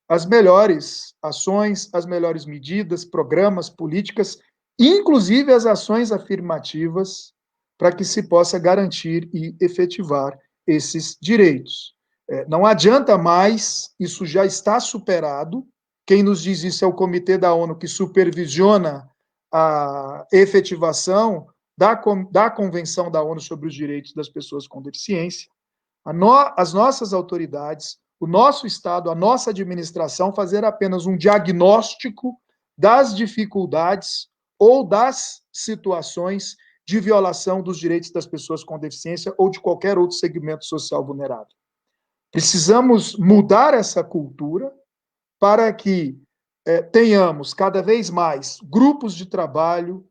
as melhores ações, as melhores medidas, programas, políticas, inclusive as ações afirmativas, para que se possa garantir e efetivar esses direitos. Não adianta mais, isso já está superado. Quem nos diz isso é o Comitê da ONU, que supervisiona a efetivação da Convenção da ONU sobre os Direitos das Pessoas com Deficiência. As nossas autoridades, o nosso Estado, a nossa administração, fazer apenas um diagnóstico das dificuldades ou das situações de violação dos direitos das pessoas com deficiência ou de qualquer outro segmento social vulnerável. Precisamos mudar essa cultura para que tenhamos cada vez mais grupos de trabalho,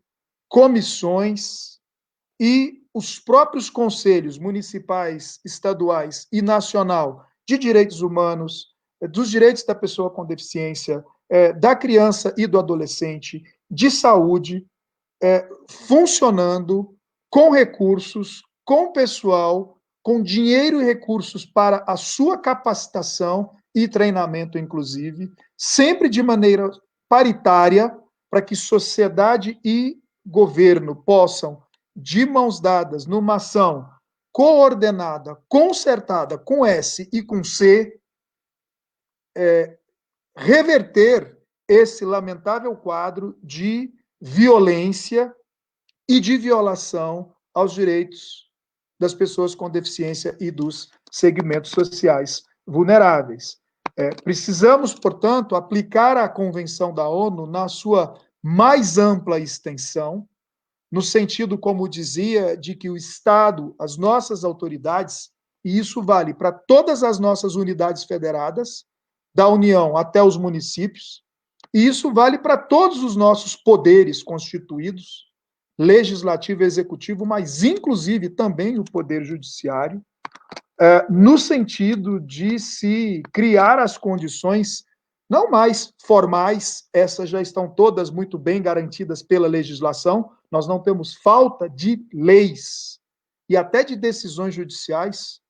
comissões e os próprios conselhos municipais, estaduais e nacional de direitos humanos, dos direitos da pessoa com deficiência, da criança e do adolescente, de saúde, funcionando, com recursos, com pessoal, com dinheiro e recursos para a sua capacitação e treinamento, inclusive, sempre de maneira paritária, para que sociedade e governo possam, de mãos dadas, numa ação coordenada, concertada com S e com C, reverter esse lamentável quadro de violência e de violação aos direitos das pessoas com deficiência e dos segmentos sociais vulneráveis. Precisamos, portanto, aplicar a Convenção da ONU na sua mais ampla extensão, no sentido, como dizia, de que o Estado, as nossas autoridades, e isso vale para todas as nossas unidades federadas, da União até os municípios, e isso vale para todos os nossos poderes constituídos, legislativo e executivo, mas inclusive também o poder judiciário, no sentido de se criar as condições não mais formais, essas já estão todas muito bem garantidas pela legislação, nós não temos falta de leis e até de decisões judiciais,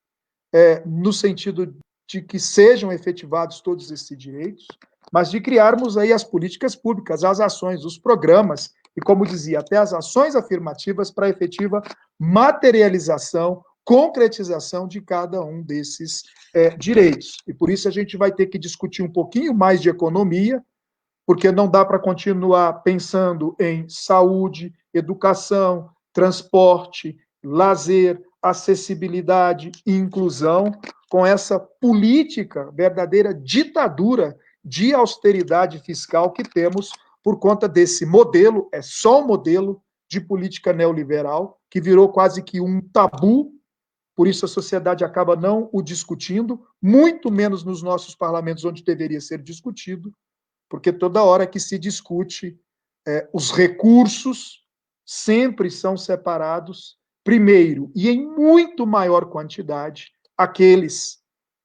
no sentido de que sejam efetivados todos esses direitos, mas de criarmos aí as políticas públicas, as ações, os programas, e como dizia, até as ações afirmativas para a efetiva materialização, concretização de cada um desses direitos. E por isso a gente vai ter que discutir um pouquinho mais de economia, porque não dá para continuar pensando em saúde, educação, transporte, lazer, acessibilidade e inclusão, com essa política, verdadeira ditadura de austeridade fiscal que temos por conta desse modelo, é só um modelo de política neoliberal, que virou quase que um tabu, por isso a sociedade acaba não o discutindo, muito menos nos nossos parlamentos, onde deveria ser discutido, porque toda hora que se discute, os recursos sempre são separados, primeiro, e em muito maior quantidade, aqueles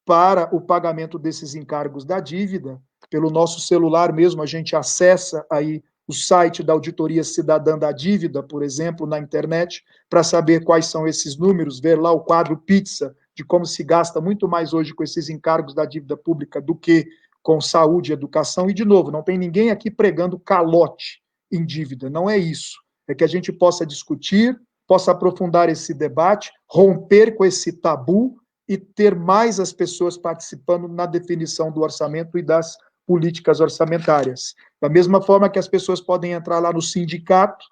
para o pagamento desses encargos da dívida. Pelo nosso celular mesmo, a gente acessa aí o site da Auditoria Cidadã da Dívida, por exemplo, na internet, para saber quais são esses números, ver lá o quadro pizza de como se gasta muito mais hoje com esses encargos da dívida pública do que com saúde e educação. E, de novo, não tem ninguém aqui pregando calote em dívida, não é isso. É que a gente possa discutir, possa aprofundar esse debate, romper com esse tabu e ter mais as pessoas participando na definição do orçamento e das políticas orçamentárias. Da mesma forma que as pessoas podem entrar lá no sindicato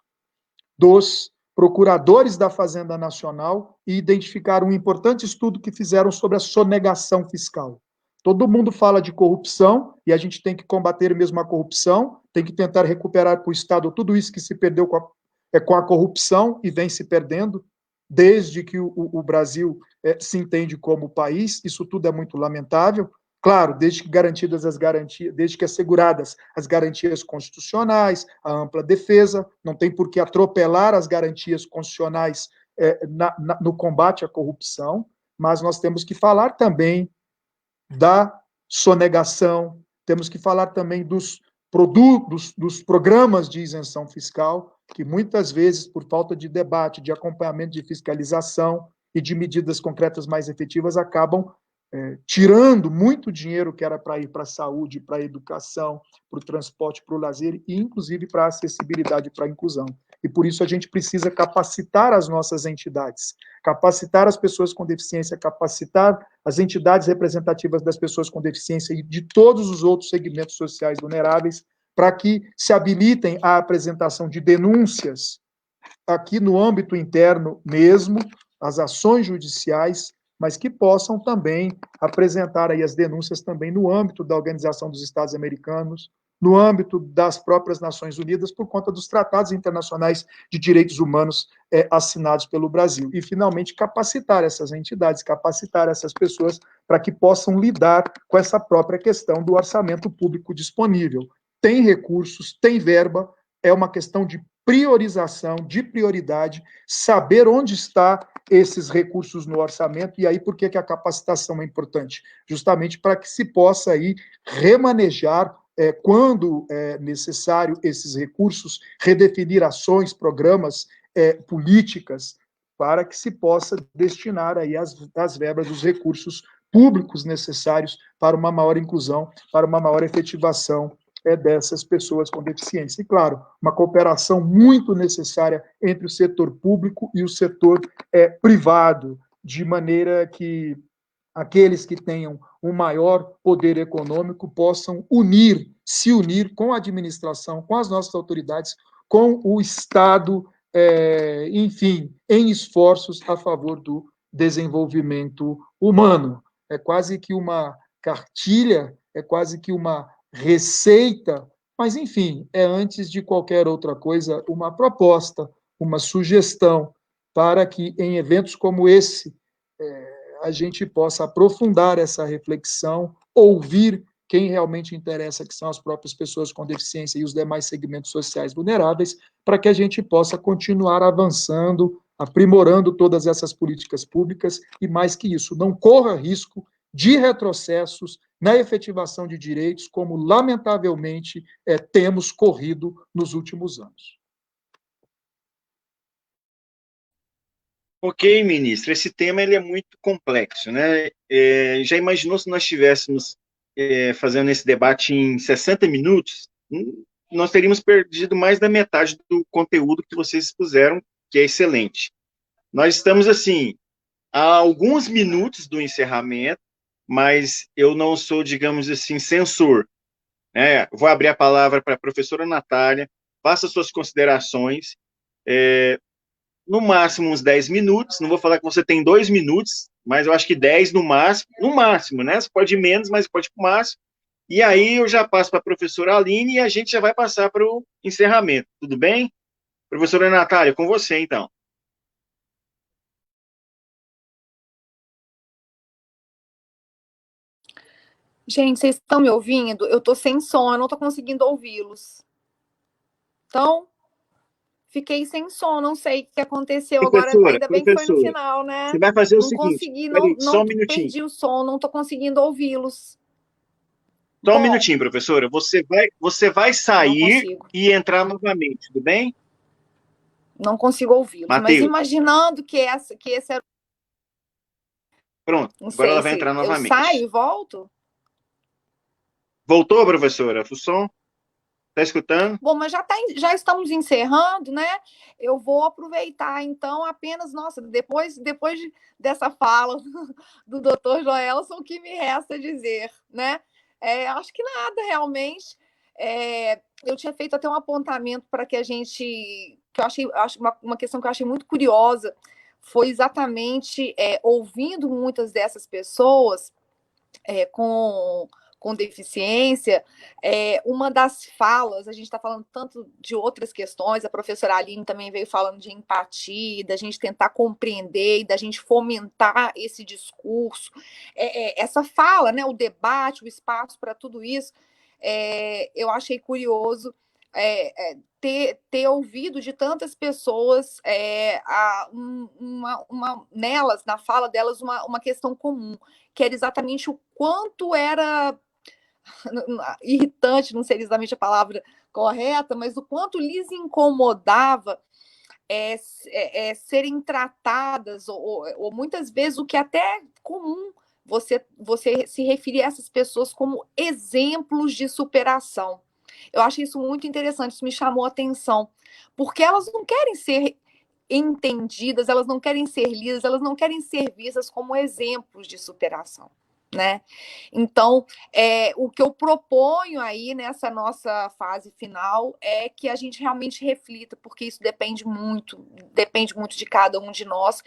dos procuradores da Fazenda Nacional e identificar um importante estudo que fizeram sobre a sonegação fiscal. Todo mundo fala de corrupção e a gente tem que combater mesmo a corrupção, tem que tentar recuperar para o Estado tudo isso que se perdeu com a corrupção e vem se perdendo desde que o Brasil se entende como país. Isso tudo é muito lamentável. Claro, desde que garantidas as garantias, desde que asseguradas as garantias constitucionais, a ampla defesa, não tem por que atropelar as garantias constitucionais no combate à corrupção, mas nós temos que falar também da sonegação, temos que falar também dos produtos, dos programas de isenção fiscal, que muitas vezes, por falta de debate, de acompanhamento, de fiscalização e de medidas concretas mais efetivas, acabam tirando muito dinheiro que era para ir para a saúde, para a educação, para o transporte, para o lazer e, inclusive, para a acessibilidade e para a inclusão. E, por isso, a gente precisa capacitar as nossas entidades, capacitar as pessoas com deficiência, capacitar as entidades representativas das pessoas com deficiência e de todos os outros segmentos sociais vulneráveis, para que se habilitem à apresentação de denúncias aqui no âmbito interno mesmo, as ações judiciais, mas que possam também apresentar aí as denúncias também no âmbito da Organização dos Estados Americanos, no âmbito das próprias Nações Unidas, por conta dos tratados internacionais de direitos humanos assinados pelo Brasil. E, finalmente, capacitar essas entidades, capacitar essas pessoas para que possam lidar com essa própria questão do orçamento público disponível. Tem recursos, tem verba, é uma questão de priorização, de prioridade, saber onde está esses recursos no orçamento, e aí por que a capacitação é importante? Justamente para que se possa aí remanejar quando é necessário esses recursos, redefinir ações, programas, políticas, para que se possa destinar aí as verbas dos recursos públicos necessários para uma maior inclusão, para uma maior efetivação dessas pessoas com deficiência. E, claro, uma cooperação muito necessária entre o setor público e o setor privado, de maneira que aqueles que tenham um maior poder econômico possam se unir com a administração, com as nossas autoridades, com o Estado, enfim, em esforços a favor do desenvolvimento humano. É quase que uma cartilha, é quase que uma receita, mas, enfim, é antes de qualquer outra coisa uma proposta, uma sugestão para que em eventos como esse a gente possa aprofundar essa reflexão, ouvir quem realmente interessa, que são as próprias pessoas com deficiência e os demais segmentos sociais vulneráveis, para que a gente possa continuar avançando, aprimorando todas essas políticas públicas e, mais que isso, não corra risco de retrocessos na efetivação de direitos, como, lamentavelmente, temos corrido nos últimos anos. Ok, ministro, esse tema ele é muito complexo, né? Já imaginou se nós estivéssemos fazendo esse debate em 60 minutos? Nós teríamos perdido mais da metade do conteúdo que vocês expuseram, que é excelente. Nós estamos, assim, a alguns minutos do encerramento, mas eu não sou, digamos assim, censor, né? Vou abrir a palavra para a professora Natália, faça suas considerações, no máximo uns 10 minutos, não vou falar que você tem 2 minutos, mas eu acho que 10 no máximo, né? Você pode ir menos, mas pode ir para o máximo. E aí eu já passo para a professora Aline e a gente já vai passar para o encerramento, tudo bem? Professora Natália, com você, então. Gente, vocês estão me ouvindo? Eu estou sem som, eu não estou conseguindo ouvi-los. Então, fiquei sem som, não sei o que aconteceu agora, ainda bem que foi no final, né? Você vai fazer o seguinte, consegui, só um minutinho. Perdi o som, não estou conseguindo ouvi-los. Só um minutinho, professora. Você vai sair e entrar novamente, tudo bem? Não consigo ouvi-los, mas imaginando que esse era... Pronto, agora ela vai entrar novamente. Eu saio e volto? Voltou, professora? O som? Está escutando? Bom, mas já estamos encerrando, né? Eu vou aproveitar, então, apenas, nossa, depois dessa fala do Dr. Joelson, o que me resta dizer, né? Acho que nada, realmente. Eu tinha feito até um apontamento para que a gente... que eu acho uma questão que eu achei muito curiosa, foi exatamente ouvindo muitas dessas pessoas com deficiência, uma das falas, a gente está falando tanto de outras questões, a professora Aline também veio falando de empatia, da gente tentar compreender e da gente fomentar esse discurso, essa fala, né, o debate, o espaço para tudo isso, eu achei curioso ter ouvido de tantas pessoas nelas, na fala delas, uma questão comum, que era exatamente o quanto era irritante, não seria exatamente a palavra correta, mas o quanto lhes incomodava serem tratadas, ou muitas vezes o que é até comum, você se referir a essas pessoas como exemplos de superação. Eu achei isso muito interessante, isso me chamou a atenção, porque elas não querem ser entendidas, elas não querem ser lidas, elas não querem ser vistas como exemplos de superação, né? Então, o que eu proponho aí nessa nossa fase final é que a gente realmente reflita, porque isso depende muito de cada um de nós,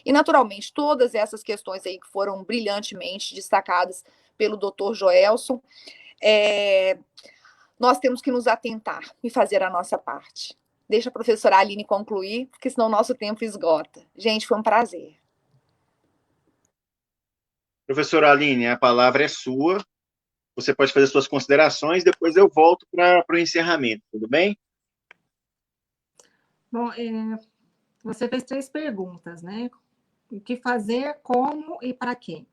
e naturalmente todas essas questões aí que foram brilhantemente destacadas pelo Dr. Joelson, nós temos que nos atentar e fazer a nossa parte. Deixa a professora Aline concluir, porque senão o nosso tempo esgota. Gente, foi um prazer. Professora Aline, a palavra é sua. Você pode fazer suas considerações, depois eu volto para o encerramento, tudo bem? Bom, você fez 3 perguntas, né? O que fazer, como e para quem?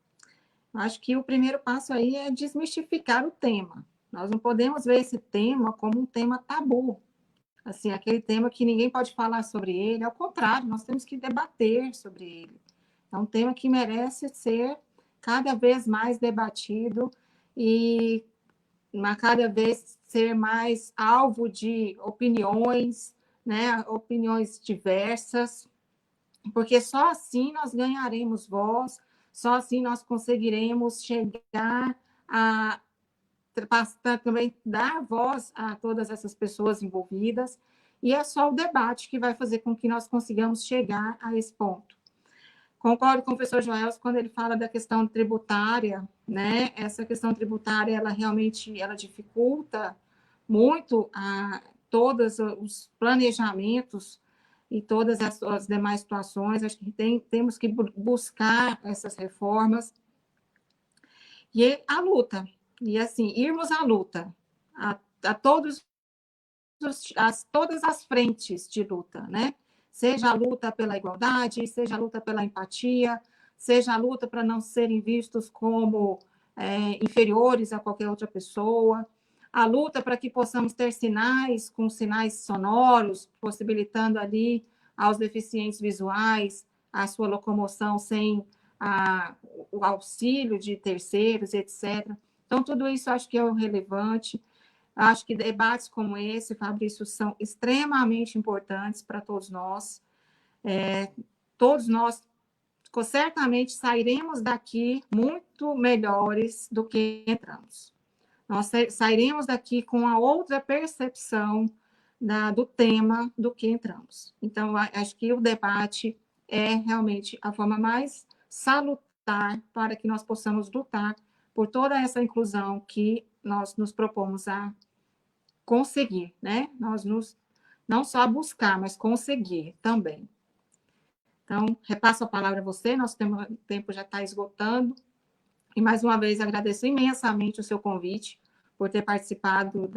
Acho que o primeiro passo aí é desmistificar o tema, Nós não podemos ver esse tema como um tema tabu, assim, aquele tema que ninguém pode falar sobre ele. Ao contrário, nós temos que debater sobre ele. É um tema que merece ser cada vez mais debatido e cada vez ser mais alvo de opiniões, né, opiniões diversas, porque só assim nós ganharemos voz, só assim nós conseguiremos chegar a também dar voz a todas essas pessoas envolvidas, e é só o debate que vai fazer com que nós consigamos chegar a esse ponto. Concordo com o professor Joelson quando ele fala da questão tributária, né? Essa questão tributária, ela realmente ela dificulta muito todos os planejamentos e todas as demais situações. Acho que temos que buscar essas reformas. E a luta, e assim, irmos à luta, a todas as frentes de luta, né? Seja a luta pela igualdade, seja a luta pela empatia, seja a luta para não serem vistos como inferiores a qualquer outra pessoa, a luta para que possamos ter sinais com sinais sonoros, possibilitando ali aos deficientes visuais a sua locomoção sem o auxílio de terceiros, etc. Então, tudo isso acho que é o relevante. Acho que debates como esse, Fabrício, são extremamente importantes para todos nós. Todos nós certamente sairemos daqui muito melhores do que entramos. Nós sairemos daqui com a outra percepção do tema do que entramos. Então, acho que o debate é realmente a forma mais salutar para que nós possamos lutar por toda essa inclusão que nós nos propomos a conseguir, né? Não só buscar, mas conseguir também. Então, repasso a palavra a você, nosso tempo já está esgotando. E, mais uma vez, agradeço imensamente o seu convite por ter participado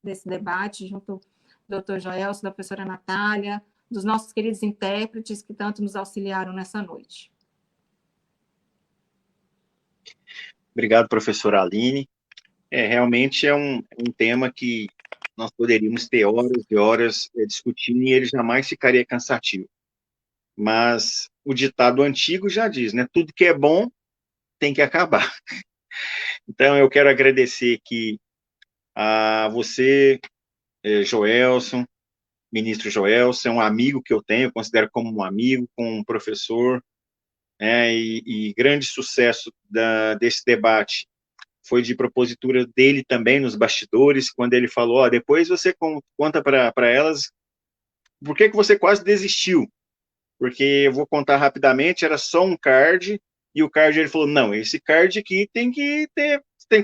desse debate junto do Dr. Joelson, da professora Natália, dos nossos queridos intérpretes que tanto nos auxiliaram nessa noite. Obrigado, professora Aline. Realmente é um tema que nós poderíamos ter horas e horas discutindo e ele jamais ficaria cansativo. Mas o ditado antigo já diz, né? Tudo que é bom tem que acabar. Então, eu quero agradecer aqui a você, Joelson, ministro Joelson, um amigo que eu tenho, considero como um amigo, como um professor, e grande sucesso desse debate foi de propositura dele também nos bastidores, quando ele falou, depois você conta para elas por que você quase desistiu, porque eu vou contar rapidamente, era só um card, e o card ele falou, não, esse card aqui tem que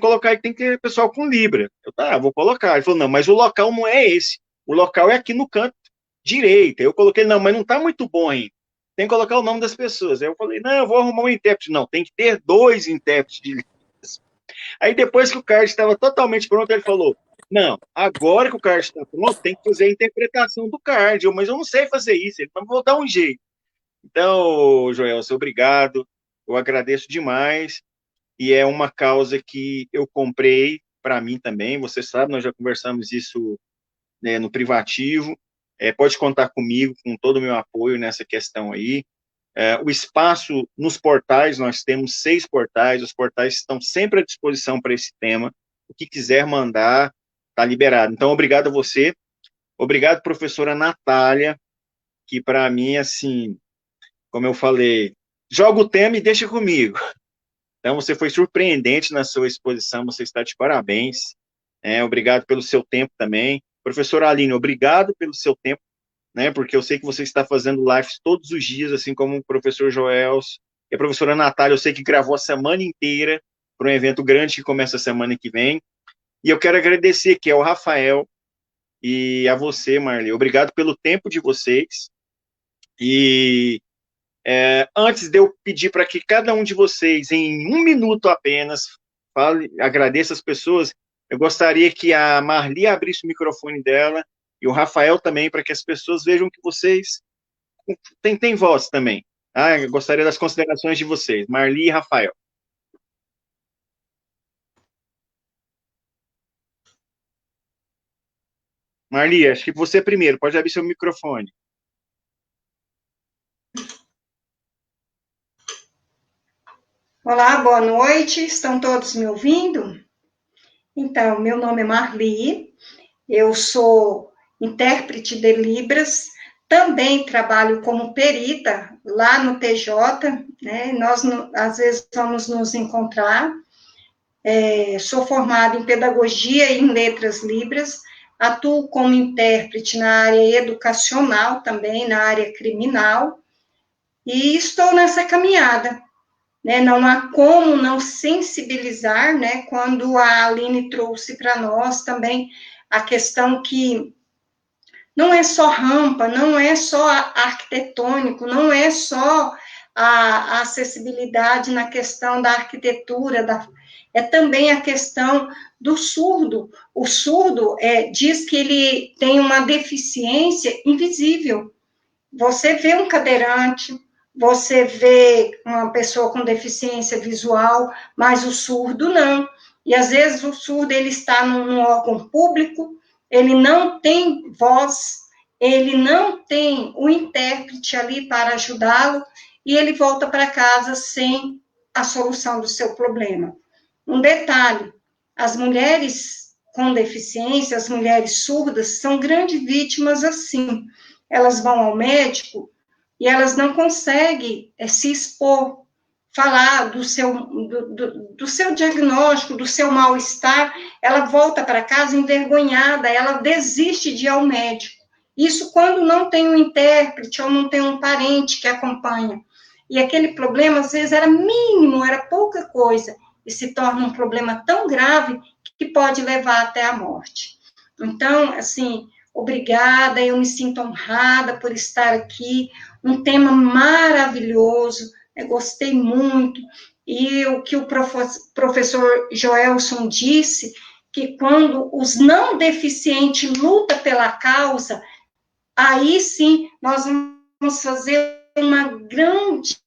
colocar, tem que ter pessoal com Libra. Eu, vou colocar. Ele falou, não, mas o local não é esse, o local é aqui no canto direito. Eu coloquei, não, mas não está muito bom ainda, tem que colocar o nome das pessoas. Aí eu falei, não, eu vou arrumar um intérprete. Não, tem que ter 2 intérpretes de Libras. Aí depois que o card estava totalmente pronto, ele falou, não, agora que o card está pronto, tem que fazer a interpretação do card. Mas eu não sei fazer isso, ele vai dar um jeito. Então, Joelson, obrigado, eu agradeço demais, e é uma causa que eu comprei para mim também, você sabe, nós já conversamos isso, né, no privativo, pode contar comigo, com todo o meu apoio nessa questão aí. O espaço nos portais, nós temos 6 portais, os portais estão sempre à disposição para esse tema, o que quiser mandar, está liberado. Então, obrigado a você, obrigado, professora Natália, que para mim, assim, como eu falei, joga o tema e deixa comigo. Então, você foi surpreendente na sua exposição, você está de parabéns. Obrigado pelo seu tempo também. Professora Aline, obrigado pelo seu tempo, né, porque eu sei que você está fazendo lives todos os dias, assim como o professor Joels. E a professora Natália, eu sei que gravou a semana inteira para um evento grande que começa a semana que vem. E eu quero agradecer aqui ao Rafael e a você, Marli. Obrigado pelo tempo de vocês. E antes de eu pedir para que cada um de vocês, em 1 minuto apenas, agradeça as pessoas, eu gostaria que a Marli abrisse o microfone dela e o Rafael também, para que as pessoas vejam que vocês têm voz também. Eu gostaria das considerações de vocês, Marli e Rafael. Marli, acho que você primeiro, pode abrir seu microfone. Olá, boa noite, estão todos me ouvindo? Então, meu nome é Marli, eu sou intérprete de Libras, também trabalho como perita lá no TJ, né? Nós, às vezes, vamos nos encontrar. Sou formada em Pedagogia e em Letras Libras, atuo como intérprete na área educacional, também na área criminal, e estou nessa caminhada. Né, não há como não sensibilizar, né, quando a Aline trouxe para nós também a questão que não é só rampa, não é só arquitetônico, não é só a acessibilidade na questão da arquitetura, é também a questão do surdo. O surdo diz que ele tem uma deficiência invisível. Você vê um cadeirante, você vê uma pessoa com deficiência visual, mas o surdo não. E às vezes o surdo ele está num órgão público, ele não tem voz, ele não tem o intérprete ali para ajudá-lo, e ele volta para casa sem a solução do seu problema. Um detalhe, as mulheres com deficiência, as mulheres surdas, são grandes vítimas assim. Elas vão ao médico e elas não conseguem se expor, falar do seu diagnóstico, do seu mal-estar, ela volta para casa envergonhada, ela desiste de ir ao médico. Isso quando não tem um intérprete ou não tem um parente que acompanha. E aquele problema, às vezes, era mínimo, era pouca coisa, e se torna um problema tão grave que pode levar até a morte. Então, assim, obrigada, eu me sinto honrada por estar aqui, um tema maravilhoso, eu gostei muito, e o que o professor Joelson disse, que quando os não deficientes lutam pela causa, aí sim nós vamos fazer uma grande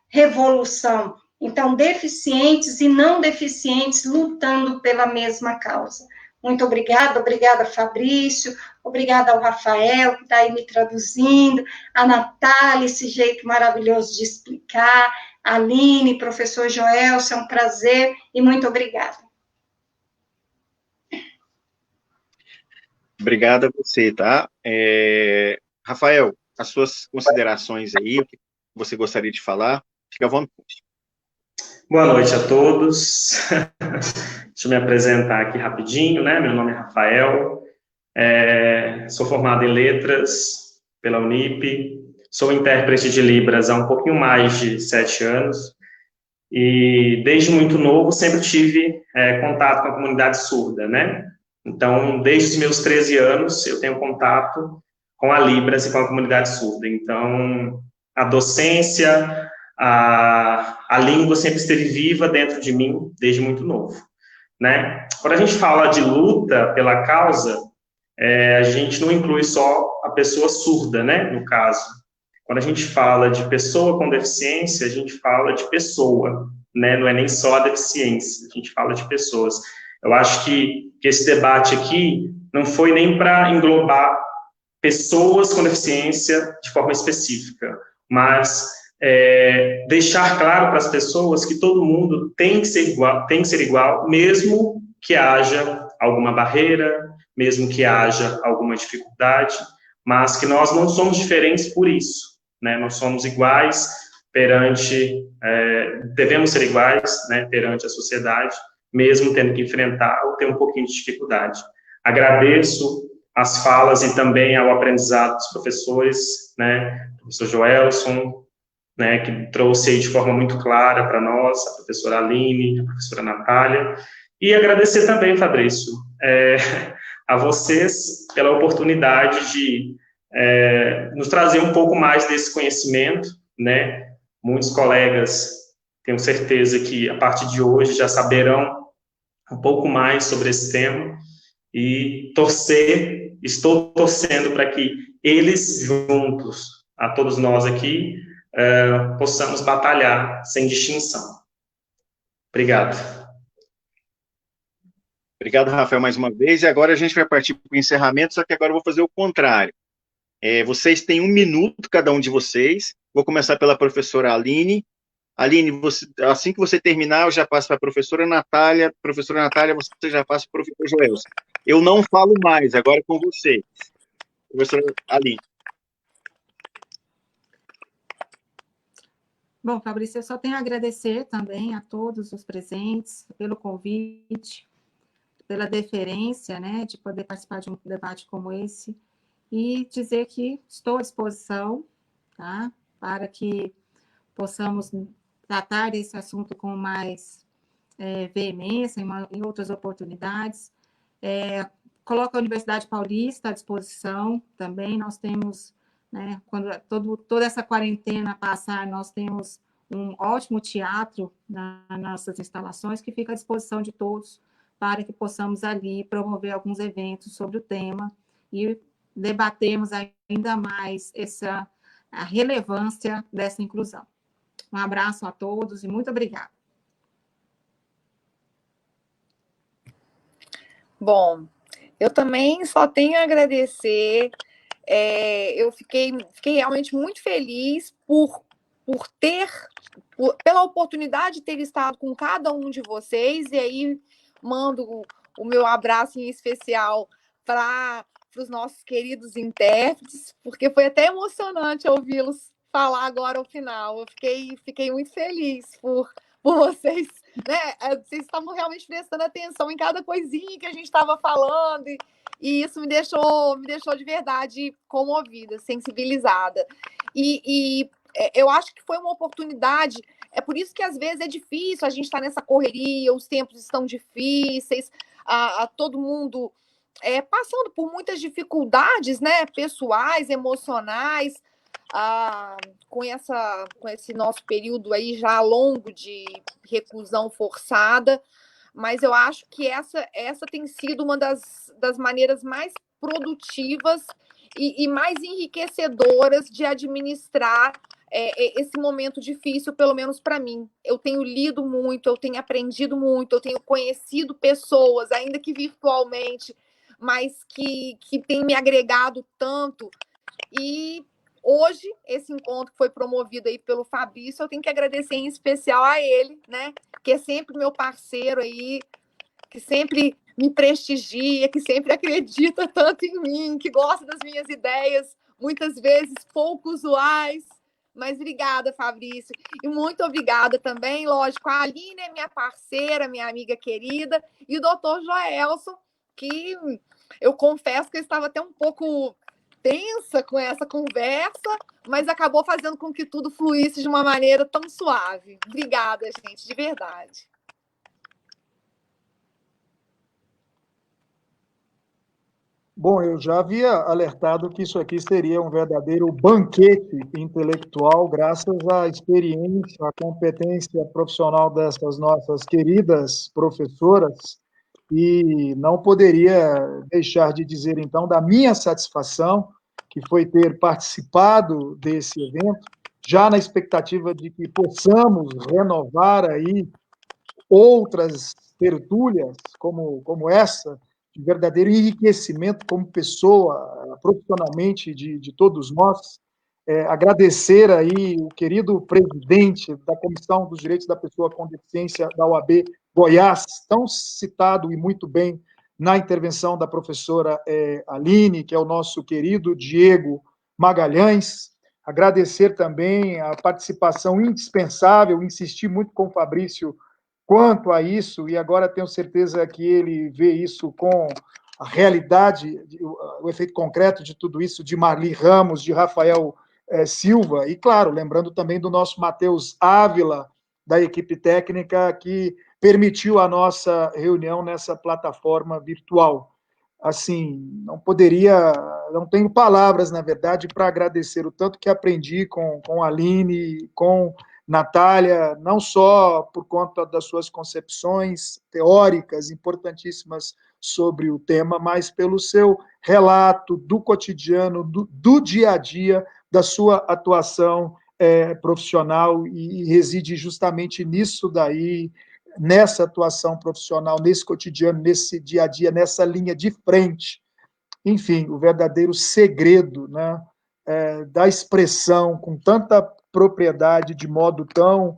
revolução. Então, deficientes e não deficientes lutando pela mesma causa. Muito obrigada, Fabrício, obrigada ao Rafael, que está aí me traduzindo, a Natália, esse jeito maravilhoso de explicar, a Aline, professor Joelson, é um prazer e muito obrigada. Obrigado a você, tá? Rafael, as suas considerações aí, o que você gostaria de falar, fica à vontade. Boa noite a todos. Deixa eu me apresentar aqui rapidinho, né? Meu nome é Rafael, sou formado em Letras pela Unip, sou intérprete de Libras há um pouquinho mais de 7 anos, e desde muito novo sempre tive contato com a comunidade surda, né? Então, desde os meus 13 anos, eu tenho contato com a Libras e com a comunidade surda. Então, a docência, a língua sempre esteve viva dentro de mim desde muito novo, né? Quando a gente fala de luta pela causa, a gente não inclui só a pessoa surda, né, no caso. Quando a gente fala de pessoa com deficiência, a gente fala de pessoa, né, não é nem só a deficiência, a gente fala de pessoas. Eu acho que esse debate aqui não foi nem para englobar pessoas com deficiência de forma específica, mas deixar claro para as pessoas que todo mundo tem que ser igual, mesmo que haja alguma barreira, mesmo que haja alguma dificuldade, mas que nós não somos diferentes por isso, né? Nós somos iguais devemos ser iguais, né, perante a sociedade, mesmo tendo que enfrentar ou ter um pouquinho de dificuldade. Agradeço as falas e também ao aprendizado dos professores, né, o professor Joelson, né, que trouxe aí de forma muito clara para nós, a professora Aline, a professora Natália, e agradecer também, Fabrício, a vocês pela oportunidade de nos trazer um pouco mais desse conhecimento, né, muitos colegas, tenho certeza que a partir de hoje já saberão um pouco mais sobre esse tema, e estou torcendo para que eles juntos, a todos nós aqui, possamos batalhar sem distinção. Obrigado. Obrigado, Rafael, mais uma vez. E agora a gente vai partir para o encerramento, só que agora eu vou fazer o contrário. Vocês têm 1 minuto, cada um de vocês. Vou começar pela professora Aline. Aline, assim que você terminar, eu já passo para a professora Natália. Professora Natália, você já passa para o professor Joelson. Eu não falo mais, agora é com vocês. Professora Aline. Bom, Fabrício, eu só tenho a agradecer também a todos os presentes pelo convite, pela deferência, né, de poder participar de um debate como esse, e dizer que estou à disposição, tá, para que possamos tratar desse assunto com mais veemência em outras oportunidades. Coloco a Universidade Paulista à disposição também. Nós temos, né, quando toda essa quarentena passar, nós temos um ótimo teatro nas nossas instalações que fica à disposição de todos para que possamos ali promover alguns eventos sobre o tema e debatermos ainda mais a relevância dessa inclusão. Um abraço a todos e muito obrigada. Bom, eu também só tenho a agradecer. Eu fiquei realmente muito feliz pela oportunidade de ter estado com cada um de vocês, e aí mando o meu abraço em especial para os nossos queridos intérpretes, porque foi até emocionante ouvi-los falar agora ao final. Eu fiquei muito feliz por vocês, né? Vocês estavam realmente prestando atenção em cada coisinha que a gente estava falando, e isso me deixou de verdade comovida, sensibilizada. E eu acho que foi uma oportunidade. É por isso que às vezes é difícil a gente estar nessa correria, os tempos estão difíceis, todo mundo passando por muitas dificuldades, né, pessoais, emocionais, com esse nosso período aí já longo de reclusão forçada. Mas eu acho que essa tem sido uma das maneiras mais produtivas e mais enriquecedoras de administrar esse momento difícil, pelo menos para mim. Eu tenho lido muito, eu tenho aprendido muito, eu tenho conhecido pessoas, ainda que virtualmente, mas que têm me agregado tanto. E hoje, esse encontro que foi promovido aí pelo Fabrício, eu tenho que agradecer em especial a ele, né, que é sempre meu parceiro aí, que sempre me prestigia, que sempre acredita tanto em mim, que gosta das minhas ideias, muitas vezes pouco usuais. Mas obrigada, Fabrício. E muito obrigada também, lógico, a Aline é minha parceira, minha amiga querida, e o doutor Joelson, que eu confesso que eu estava até um pouco tensa com essa conversa, mas acabou fazendo com que tudo fluísse de uma maneira tão suave. Obrigada, gente, de verdade. Bom, eu já havia alertado que isso aqui seria um verdadeiro banquete intelectual, graças à experiência, à competência profissional dessas nossas queridas professoras, e não poderia deixar de dizer, então, da minha satisfação, que foi ter participado desse evento, já na expectativa de que possamos renovar aí outras tertúlias como essa, de verdadeiro enriquecimento como pessoa, profissionalmente, de todos nós. Agradecer aí o querido presidente da Comissão dos Direitos da Pessoa com Deficiência da UAB Goiás, tão citado e muito bem na intervenção da professora Aline, que é o nosso querido Diego Magalhães. Agradecer também a participação indispensável, insistir muito com o Fabrício quanto a isso, e agora tenho certeza que ele vê isso com a realidade, o efeito concreto de tudo isso, de Marli Ramos, de Rafael Silva, e, claro, lembrando também do nosso Matheus Ávila, da equipe técnica, que permitiu a nossa reunião nessa plataforma virtual. Assim, não tenho palavras, na verdade, para agradecer o tanto que aprendi com a Aline, com Natália, não só por conta das suas concepções teóricas importantíssimas sobre o tema, mas pelo seu relato do cotidiano, do dia a dia, da sua atuação profissional, e reside justamente nisso daí nessa atuação profissional, nesse cotidiano, nesse dia a dia, nessa linha de frente. Enfim, o verdadeiro segredo, né, da expressão com tanta propriedade, de modo tão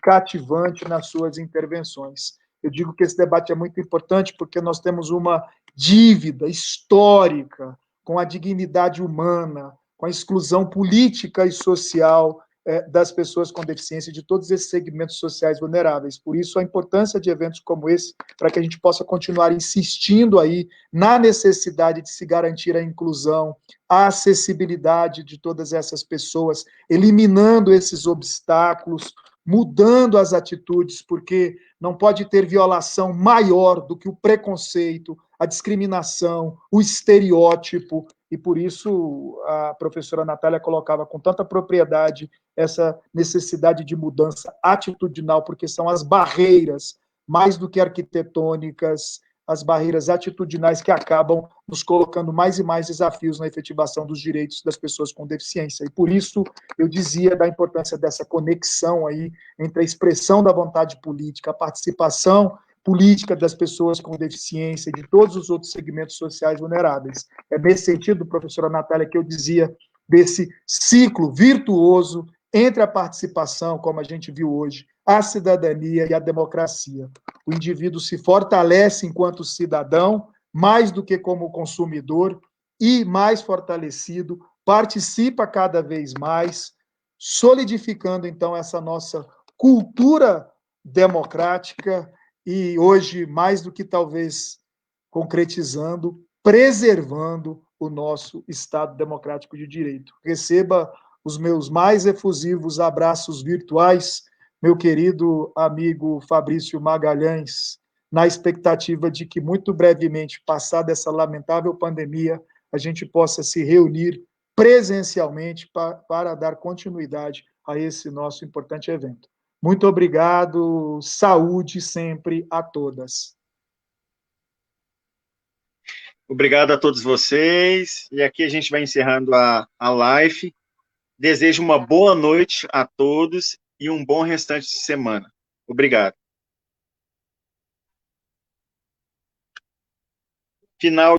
cativante nas suas intervenções. Eu digo que esse debate é muito importante porque nós temos uma dívida histórica com a dignidade humana, com a exclusão política e social das pessoas com deficiência, de todos esses segmentos sociais vulneráveis. Por isso, a importância de eventos como esse, para que a gente possa continuar insistindo aí na necessidade de se garantir a inclusão, a acessibilidade de todas essas pessoas, eliminando esses obstáculos, mudando as atitudes, porque não pode ter violação maior do que o preconceito, a discriminação, o estereótipo, e por isso a professora Natália colocava com tanta propriedade essa necessidade de mudança atitudinal, porque são as barreiras, mais do que arquitetônicas, as barreiras atitudinais que acabam nos colocando mais e mais desafios na efetivação dos direitos das pessoas com deficiência. E por isso eu dizia da importância dessa conexão aí entre a expressão da vontade política, a participação política das pessoas com deficiência e de todos os outros segmentos sociais vulneráveis. É nesse sentido, professora Natália, que eu dizia desse ciclo virtuoso entre a participação, como a gente viu hoje, a cidadania e a democracia. O indivíduo se fortalece enquanto cidadão, mais do que como consumidor, e mais fortalecido, participa cada vez mais, solidificando, então, essa nossa cultura democrática e, hoje, mais do que talvez concretizando, preservando o nosso Estado democrático de direito. Receba os meus mais efusivos abraços virtuais, meu querido amigo Fabrício Magalhães, na expectativa de que, muito brevemente, passada essa lamentável pandemia, a gente possa se reunir presencialmente para dar continuidade a esse nosso importante evento. Muito obrigado, saúde sempre a todas. Obrigado a todos vocês, e aqui a gente vai encerrando a live. Desejo uma boa noite a todos e um bom restante de semana. Obrigado. Final.